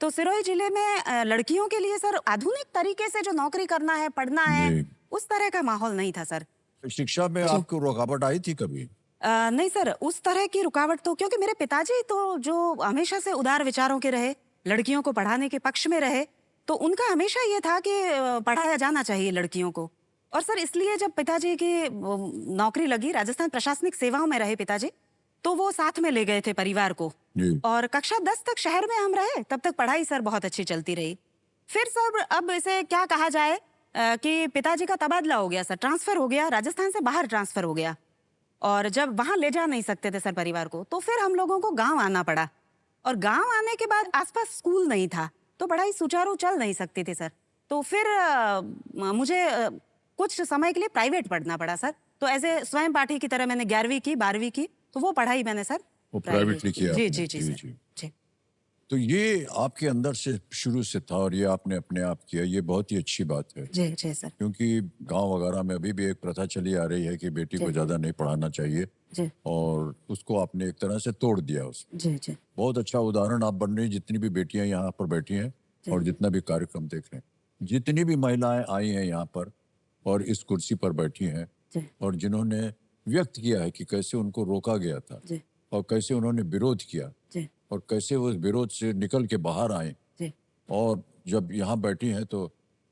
तो सिरोही जिले में लड़कियों के लिए सर आधुनिक तरीके से जो नौकरी करना है, पढ़ना है, उस तरह का माहौल नहीं था सर। शिक्षा में आपको रुकावट आई थी कभी? नहीं सर, उस तरह की रुकावट तो, क्योंकि मेरे पिताजी तो जो हमेशा से उदार विचारों के रहे, लड़कियों को पढ़ाने के पक्ष में रहे, तो उनका हमेशा ये था कि पढ़ाया जाना चाहिए लड़कियों को। और सर इसलिए जब पिताजी की नौकरी लगी, राजस्थान प्रशासनिक सेवाओं में रहे पिताजी, तो वो साथ में ले गए थे परिवार को। और कक्षा 10 तक शहर में हम रहे, तब तक पढ़ाई सर बहुत अच्छी चलती रही। फिर सर अब इसे क्या कहा जाए कि पिताजी का तबादला हो गया सर, ट्रांसफर हो गया, राजस्थान से बाहर ट्रांसफर हो गया। और जब वहां ले जा नहीं सकते थे सर परिवार को, तो फिर हम लोगों को गांव आना पड़ा। और गांव आने के बाद आसपास स्कूल नहीं था, तो पढ़ाई सुचारू चल नहीं सकती थी सर। तो फिर मुझे कुछ समय के लिए प्राइवेट पढ़ना पड़ा सर। तो ऐसे स्वयं पाठी की तरह मैंने 11वीं की, 12वीं की, तो वो पढ़ाई मैंने सर वो प्राइवेटली किया। जी जी जी जी जी। तो ये आपके अंदर से शुरू से था और ये आपने अपने आप किया, ये बहुत ही अच्छी बात है। जी जी सर। क्योंकि गांव वगैरह में अभी भी एक प्रथा चली आ रही है कि बेटी को ज्यादा नहीं पढ़ाना चाहिए जी। और उसको आपने एक तरह से तोड़ दिया उसको। जी जी। बहुत अच्छा उदाहरण आप बन रही हैं, जितनी भी बेटियां यहाँ पर बैठी हैं और जितना भी कार्यक्रम देख रहे हैं, जितनी भी महिलाएं आई हैं यहाँ पर और इस कुर्सी पर बैठी हैं और जिन्होंने व्यक्त किया है कि कैसे उनको रोका गया था और कैसे उन्होंने विरोध किया और कैसे वो विरोध से निकल के बाहर आए, और जब यहाँ बैठी हैं तो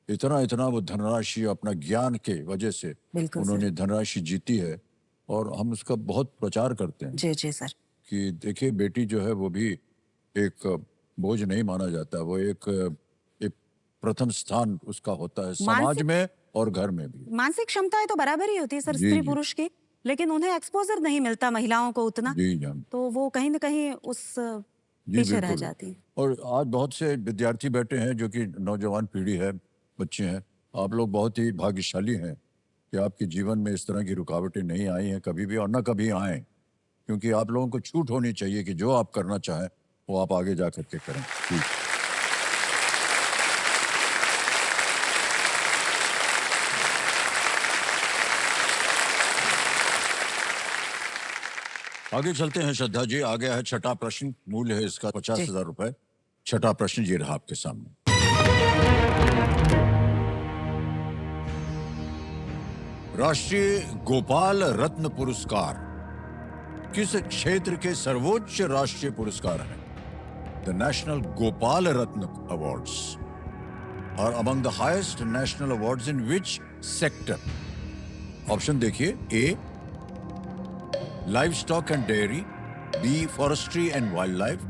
इतना वो धनराशि अपना ज्ञान के वजह से उन्होंने धनराशि जीती है और हम उसका बहुत प्रचार करते हैं। जी जी सर। कि देखिए बेटी जो है वो भी एक बोझ नहीं माना जाता, वो एक प्रथम स्थान उसका होता है समाज में और घर में भी। मानसिक क्षमताएं तो बराबर ही होती है सर स्त्री पुरुष की, लेकिन उन्हें एक्सपोजर नहीं मिलता महिलाओं को उतना, तो वो कहीं न कहीं उस पीछे रह जाती है। और आज बहुत से विद्यार्थी बैठे हैं जो कि नौजवान पीढ़ी है, बच्चे हैं, आप लोग बहुत ही भाग्यशाली हैं कि आपके जीवन में इस तरह की रुकावटें नहीं आई हैं कभी भी और न कभी आए, क्योंकि आप लोगों को छूट होनी चाहिए कि जो आप करना चाहें वो आप आगे जा करके करें। आगे चलते हैं श्रद्धा जी। आ गया है छठा प्रश्न, मूल्य है इसका 50,000 रुपए। छठा प्रश्न ये रहा आपके सामने। राष्ट्रीय गोपाल रत्न पुरस्कार किस क्षेत्र के सर्वोच्च राष्ट्रीय पुरस्कार हैं? The national Gopal Ratna awards are among the highest national awards in which sector? Option देखिए, A livestock and dairy, B forestry and wildlife,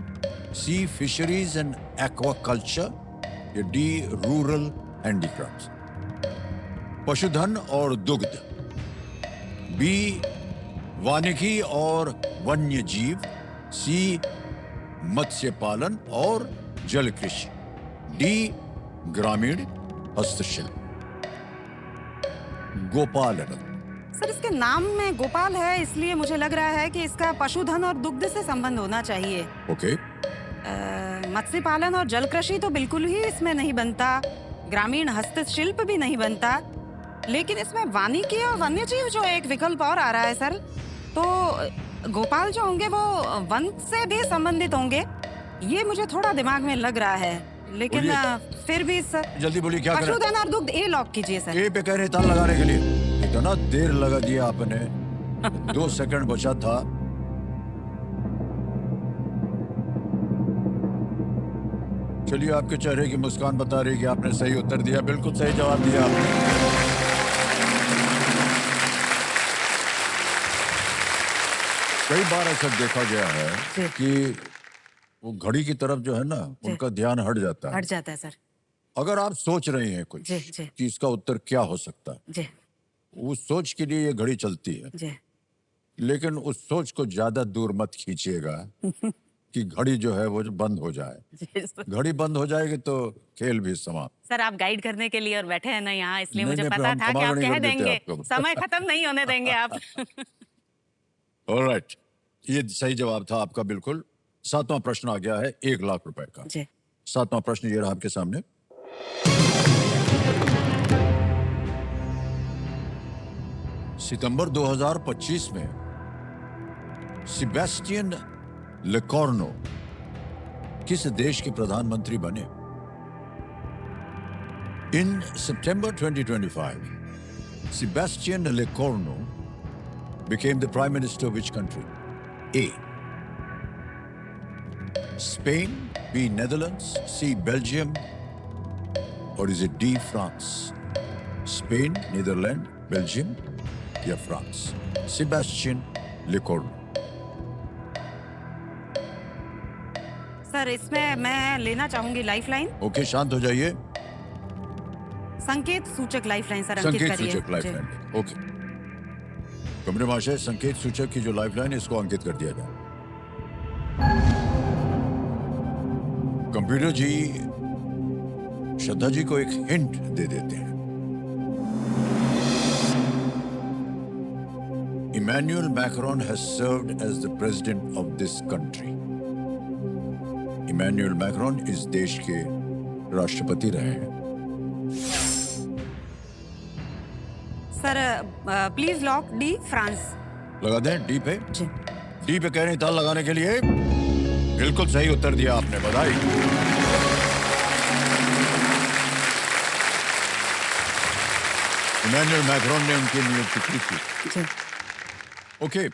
C fisheries and aquaculture, या D rural handicrafts। पशुधन और दुग्ध, B वानिकी और वन्य जीव, C मत्स्य पालन और जल कृषि, D ग्रामीण हस्तशिल्प। गोपाल रत्न सर इसके नाम में गोपाल है, इसलिए मुझे लग रहा है कि इसका पशुधन और दुग्ध से संबंध होना चाहिए। ओके। मत्स्य पालन और जल कृषि तो बिल्कुल ही इसमें नहीं बनता, ग्रामीण हस्तशिल्प भी नहीं बनता, लेकिन इसमें वानिकी और वन्यजीव जो एक विकल्प और आ रहा है सर, तो गोपाल जो होंगे वो वन से भी संबंधित होंगे, ये मुझे थोड़ा दिमाग में लग रहा है, लेकिन फिर भी सर जल्दी बोलिए क्या करें? पशुधन और दुग्ध ए लॉक कीजिए सर। ए पे कह रहे ताल लगाने के लिए, इतना देर लगा दिया आपने, 2 सेकंड बचा था। चलिए, आपके चेहरे की मुस्कान बता रही कि आपने सही उत्तर दिया, बिल्कुल सही जवाब दिया आपने। कई बार ऐसा देखा गया है कि वो घड़ी की तरफ जो है ना उनका ध्यान हट जाता है। हट जाता है सर। अगर आप सोच रहे हैं कुछ जी जी कि इसका उत्तर क्या हो सकता है, जी उस सोच के लिए ये घड़ी चलती है, जी लेकिन उस सोच को ज्यादा दूर मत खींचिएगा कि घड़ी जो है वो बंद हो जाए। जी सर। घड़ी बंद हो जाएगी तो खेल भी समाप्त। सर आप गाइड करने के लिए और बैठे हैं ना यहाँ, इसलिए नहीं, मुझे नहीं, फिर पता हम था कि क्षमा आप नहीं कह कर देते देंगे, आपको। समय खत्म नहीं होने देंगे आप। ऑलराइट, ये सही जवाब था आपका बिल्कुल। 7वां प्रश्न आ गया है 1 लाख रुपए का। जी 7वां प्रश्न ये रहा आपके सामने। सितंबर 2025 में सेबेस्टियन लेकॉर्नो किस देश के प्रधानमंत्री बने? इन सितंबर 2025, Sebastian लेकॉर्नो became the prime minister of which country? A. Spain, B. Netherlands, C. Belgium, or is it D. France? Spain, Netherlands, Belgium, या फ्रांस? सेबेस्टियन लेकॉर्नो। सर इसमें मैं लेना चाहूंगी लाइफलाइन, ओके, शांत हो जाइए। संकेत सूचक लाइफलाइन सर अंकित संकेत करिए। सूचक लाइफलाइन, ओके। कमरे महाशय, संकेत सूचक की जो लाइफलाइन है इसको अंकित कर दिया जाए। कंप्यूटर जी श्रद्धा जी को एक हिंट दे देते हैं। Emmanuel Macron has served as the president of this country. Emmanuel Macron इस देश के राष्ट्रपति रहे हैं। Sir please lock D France. लगा दें डी पे? जी डी पे कह रहे हैं ताल लगाने के लिए। बिल्कुल सही उत्तर दिया आपने, बधाई। इमैनुअल मैक्रोन ने उनकी नियुक्ति की थी। जी ओके,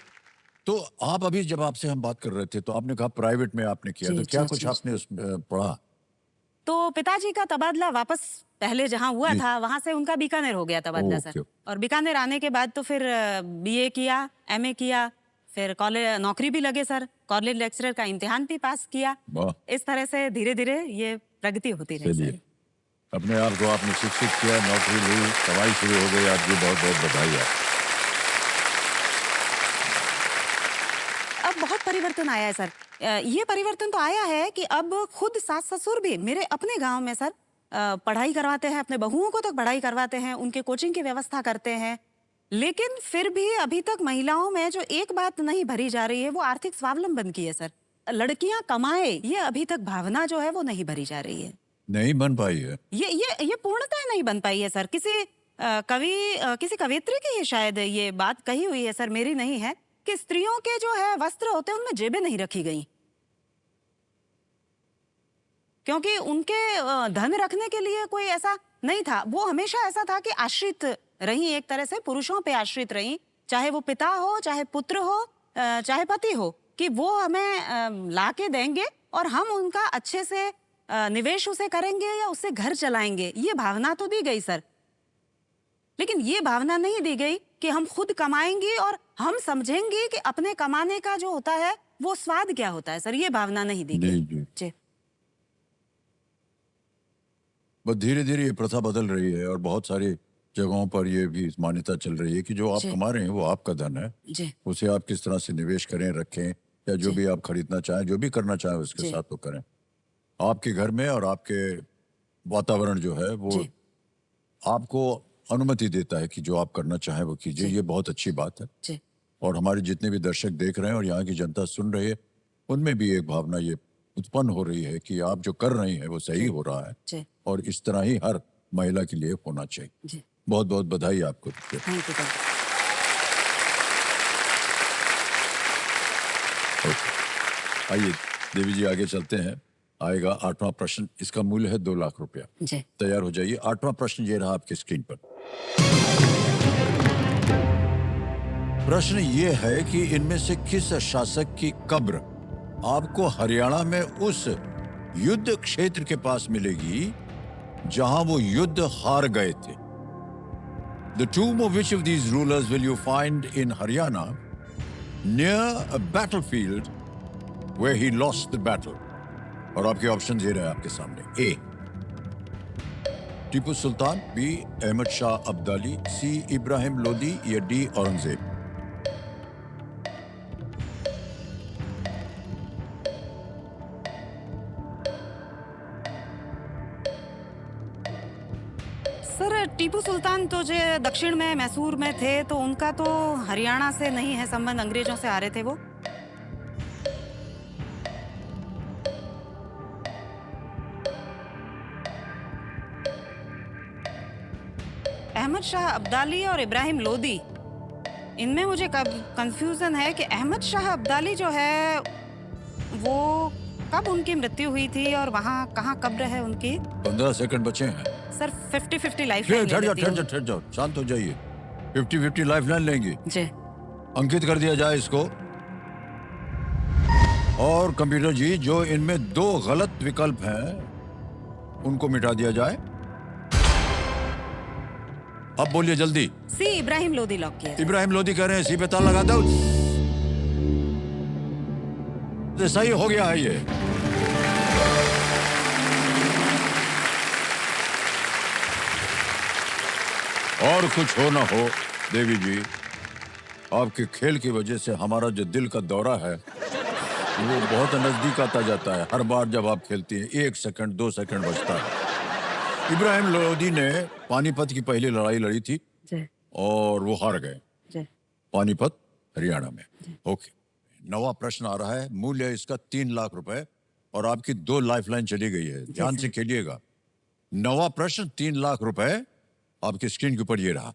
तो आप अभी जब आपसे हम बात कर रहे थे तो आपने कहा प्राइवेट में आपने किया, जी, तो क्या जी, कुछ जी। आपने उसमें पढ़ा? तो पिताजी का तबादला वापस पहले जहां हुआ जी। था वहां से उनका बीकानेर हो गया तबादला ओके। सर। और बीकानेर आने के बाद तो फिर बीए किया, एमए किया, फिर कॉलेज नौकरी भी लगे सर, कॉलेज लेक्चरर का इम्तिहान भी पास किया। वाह, इस तरह से धीरे धीरे ये प्रगति होती रही चलिए, सर। अपने आप को आपने शिक्षित किया, नौकरी ली, कमाई शुरू हो गई, आपकी बहुत बहुत बधाई है। अब बहुत परिवर्तन आया है सर। ये परिवर्तन तो आया है कि अब खुद सास ससुर भी मेरे अपने गांव में सर पढ़ाई करवाते हैं, अपने बहुओं को तक पढ़ाई करवाते हैं, उनके कोचिंग की व्यवस्था करते हैं। लेकिन फिर भी अभी तक महिलाओं में जो एक बात नहीं भरी जा रही है वो आर्थिक स्वावलंबन की है सर। लड़कियां कमाए, ये अभी तक भावना जो है वो नहीं भरी जा रही है। नहीं बन पाई है। ये पूर्णतः नहीं बन पाई है सर। किसी कवियत्री की ये शायद ये बात कही हुई है सर, मेरी नहीं है, कि स्त्रियों के जो है वस्त्र होते हैं उनमें जेबें नहीं रखी गई, क्योंकि उनके धन रखने के लिए कोई ऐसा नहीं था। वो हमेशा ऐसा था कि आश्रित रही, एक तरह से पुरुषों पे आश्रित रही, चाहे वो पिता हो, चाहे पुत्र हो, चाहे पति हो, कि वो हमें ला के देंगे और हम उनका अच्छे से निवेश उसे करेंगे या उससे घर चलाएंगे। ये भावना तो दी गई सर, लेकिन ये भावना नहीं दी गई कि हम खुद कमाएंगे और हम समझेंगे कि अपने कमाने का जो होता है वो स्वाद क्या होता है सर। ये भावना नहीं दी गई। जी। बस धीरे धीरे ये प्रथा बदल रही है और बहुत सारी जगहों पर ये भी मान्यता चल रही है कि जो आप जी। कमा रहे हैं वो आपका धन है, जी उसे आप किस तरह से निवेश करें, रखें, या जो जी। भी आप खरीदना चाहें, जो भी करना चाहें उसके जी। साथ वो करें। आपके घर में और आपके वातावरण जो है वो जी। आपको अनुमति देता है कि जो आप करना चाहें वो कीजिए। जी। ये बहुत अच्छी बात है। जी और हमारे जितने भी दर्शक देख रहे हैं और यहाँ की जनता सुन रही है, उनमें भी एक भावना ये उत्पन्न हो रही है कि आप जो कर रही हैं वो सही हो रहा है, जी और इस तरह ही हर महिला के लिए होना चाहिए। जी बहुत बहुत बधाई आपको। Thank you sir. आइए देवी जी आगे चलते हैं। आएगा 8वां प्रश्न, इसका मूल्य है 2 लाख रुपया। जी तैयार हो जाइए। 8वां प्रश्न ये रहा आपकी स्क्रीन पर। प्रश्न ये है कि इनमें से किस शासक की कब्र आपको हरियाणा में उस युद्ध क्षेत्र के पास मिलेगी जहां वो युद्ध हार गए थे? The tomb of which of these rulers will you find in Haryana near a battlefield where he lost the battle? और आपके ऑप्शन ये रहे आपके सामने। ए टीपू सुल्तान, बी अहमद शाह अब्दाली, सी इब्राहिम लोदी या डी औरंगजेब। सर टीपू सुल्तान तो जो दक्षिण में मैसूर में थे, तो उनका तो हरियाणा से नहीं है संबंध, अंग्रेजों से आ रहे थे वो। अहमद शाह अब्दाली और इब्राहिम लोदी, इनमें मुझे कंफ्यूजन है कि अहमद शाह अब्दाली जो है वो कब उनकी मृत्यु हुई थी और वहाँ कहाँ कब्र है उनकी। 15 सेकंड बचे हैं सर 50-50 लाइफ ठहर जाओ, शांत हो जाइए। 50-50 लाइफ लाइन लेंगे जी। अंकित कर दिया जाए इसको। और कंप्यूटर जी, जो इनमें 2 गलत विकल्प हैं उनको मिटा दिया जाए। अब बोलिए जल्दी। सी इब्राहिम लोदी लॉक किया। इब्राहिम लोदी कह रहे हैं, सी पे ताला लगा दो। तो सही हो गया है ये। और कुछ हो ना हो देवी जी, आपके खेल की वजह से हमारा जो दिल का दौरा है वो बहुत नजदीक आता जाता है। हर बार जब आप खेलती हैं 1 सेकंड 2 सेकंड बचता है। इब्राहिम लोदी ने पानीपत की पहली लड़ाई लड़ी थी जी। और वो हार गए। जी। पानीपत हरियाणा में। ओके, नवा प्रश्न आ रहा है। मूल्य इसका 3 लाख रुपए और आपकी 2 लाइफलाइन चली गई है। ध्यान से खेलिएगा। नवा प्रश्न 3 लाख रुपए आपकी स्क्रीन के ऊपर ये रहा।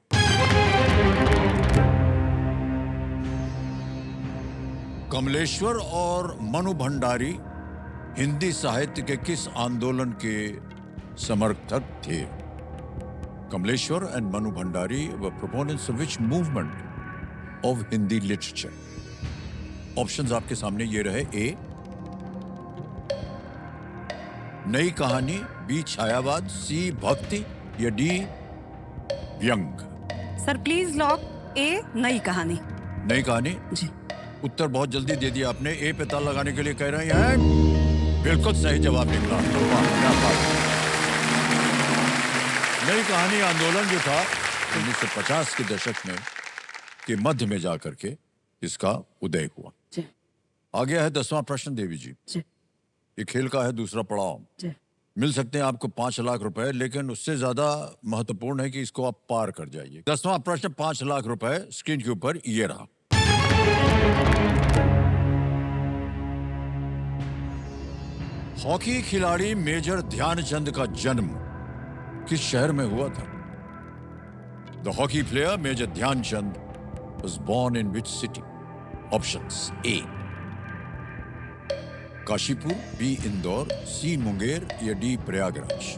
कमलेश्वर और मनु भंडारी हिंदी साहित्य के किस आंदोलन के समर्थक थे? Kamleshwar and Manu Bhandari were proponents of which movement of Hindi literature? Options आपके सामने ये रहे। ए नई कहानी, बी छायावाद, सी भक्ति या डी व्यंग। सर प्लीज लॉक ए नई कहानी। नई कहानी जी। उत्तर बहुत जल्दी दे दिया आपने। ए पे ताला लगाने के लिए कह रहे हैं। बिल्कुल सही जवाब निकला। क्या बात है। नई कहानी आंदोलन जो था 1950 के दशक में के मध्य में जाकर के इसका उदय हुआ। जी। आ गया है 10वां प्रश्न देवी जी। जी। ये खेल का है दूसरा पड़ाव। जी। मिल सकते हैं आपको 5 लाख रुपए, लेकिन उससे ज्यादा महत्वपूर्ण है कि इसको आप पार कर जाइए। 10वां प्रश्न 5 लाख रुपए स्क्रीन के ऊपर ये रहा। हॉकी खिलाड़ी मेजर ध्यानचंद का जन्म किस शहर में हुआ था? The hockey player major Dhyanchand was born in which city? Options: A Kashipur, B Indore, C Munger या डी प्रयागराज।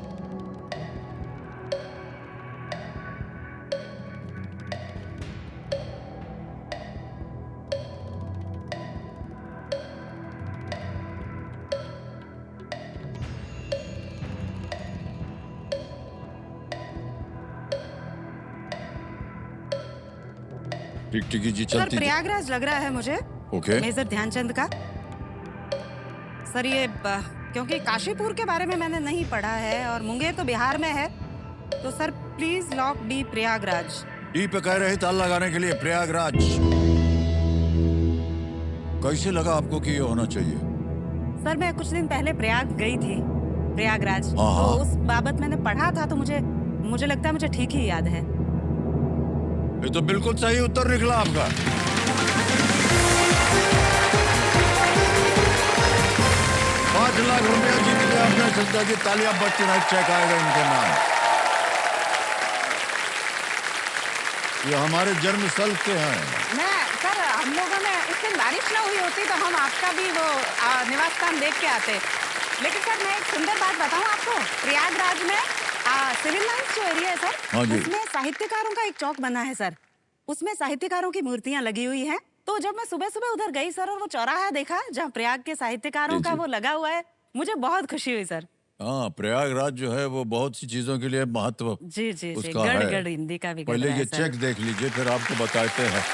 टिकटिकी जी सर चलती। प्रयागराज लग रहा है मुझे। ओके। मेजर ध्यानचंद का। सर ये क्योंकि काशीपुर के बारे में मैंने नहीं पढ़ा है और मुंगेर तो बिहार में है, तो sir please lock D Prayagraj. D पे कह रहे ताला लगाने के लिए प्रयागराज। कैसे लगा आपको कि ये होना चाहिए? सर मैं कुछ दिन पहले प्रयाग गई थी, प्रयागराज, हाँ, तो हाँ। उस बाबत मैंने पढ़ा था, तो मुझे लगता है मुझे ठीक ही याद है। ये तो बिल्कुल सही उत्तर निकला आपका। ₹5 लाख जीत लिया आपने। संता जी तालियां बजती रहे, चेक आएगा इनके नाम। ये हमारे जन्मस्थल के हैं। मैं सर हम लोगों ने उस दिन बारिश ना हुई होती तो हम आपका भी वो निवास स्थान देख के आते। लेकिन सर मैं एक सुंदर बात बताऊं आपको, प्रयागराज में सिविल लाइन्स जो एरिया है सर, हाँ जी। उसमें साहित्यकारों का एक चौक बना है सर। उसमें साहित्यकारों की मूर्तियां लगी हुई हैं। तो जब मैं सुबह सुबह उधर गई सर और वो चौराहा देखा जहाँ प्रयाग के साहित्यकारों जी, का जी। वो लगा हुआ है, मुझे बहुत खुशी हुई सर। हाँ, प्रयागराज जो है वो बहुत सी चीजों के लिए महत्व जी जी जी, उसका गढ़ है। गढ़ हिंदी का भी गढ़ पहले है ये सर। चेक देख लीजिए, फिर आपको बताते हैं।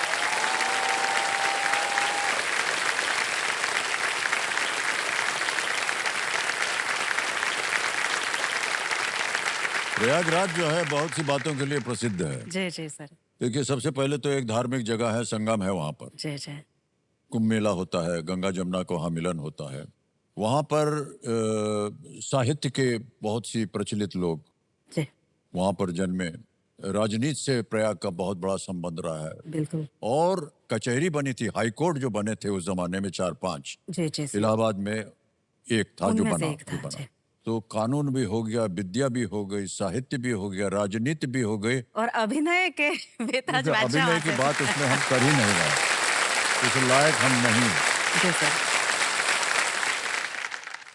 प्रयागराज जो है बहुत सी बातों के लिए प्रसिद्ध है। जी जी सर। देखिए, सबसे पहले तो एक धार्मिक जगह है, संगम है वहाँ पर, जी जी कुंभ मेला होता है, गंगा जमुना का वहाँ मिलन होता है। वहाँ पर साहित्य के बहुत सी प्रचलित लोग जी वहाँ पर जन्मे। राजनीति से प्रयाग का बहुत बड़ा संबंध रहा है। बिल्कुल। और कचहरी बनी थी, हाई कोर्ट जो बने थे उस जमाने में 4-5, जी जी सर। इलाहाबाद में एक था जो उनमें से बना, एक था, जो बना। जी। तो कानून भी हो गया, विद्या भी हो गई, साहित्य भी हो गया, राजनीति भी हो गई। और अभिनय के बेताज क्योंकि बादशाह अभिनय वहाँ की पे। बात उसमें हम कर ही नहीं रहे, उस लायक हम नहीं। जी सर।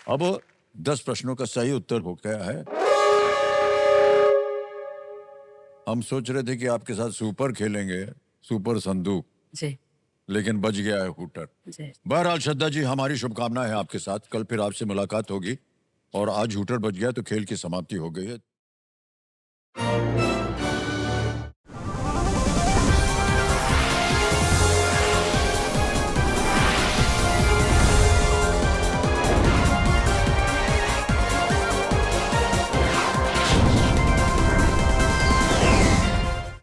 अब 10 प्रश्नों का सही उत्तर हो गया है। हम सोच रहे थे कि आपके साथ सुपर खेलेंगे, सुपर संदूक, जी लेकिन बच गया है हूटर। जी बहरहाल श्रद्धा जी, हमारी शुभकामनाएं हैं आपके साथ। कल फिर आपसे मुलाकात होगी, और आज हूटर बच गया तो खेल की समाप्ति हो गई है।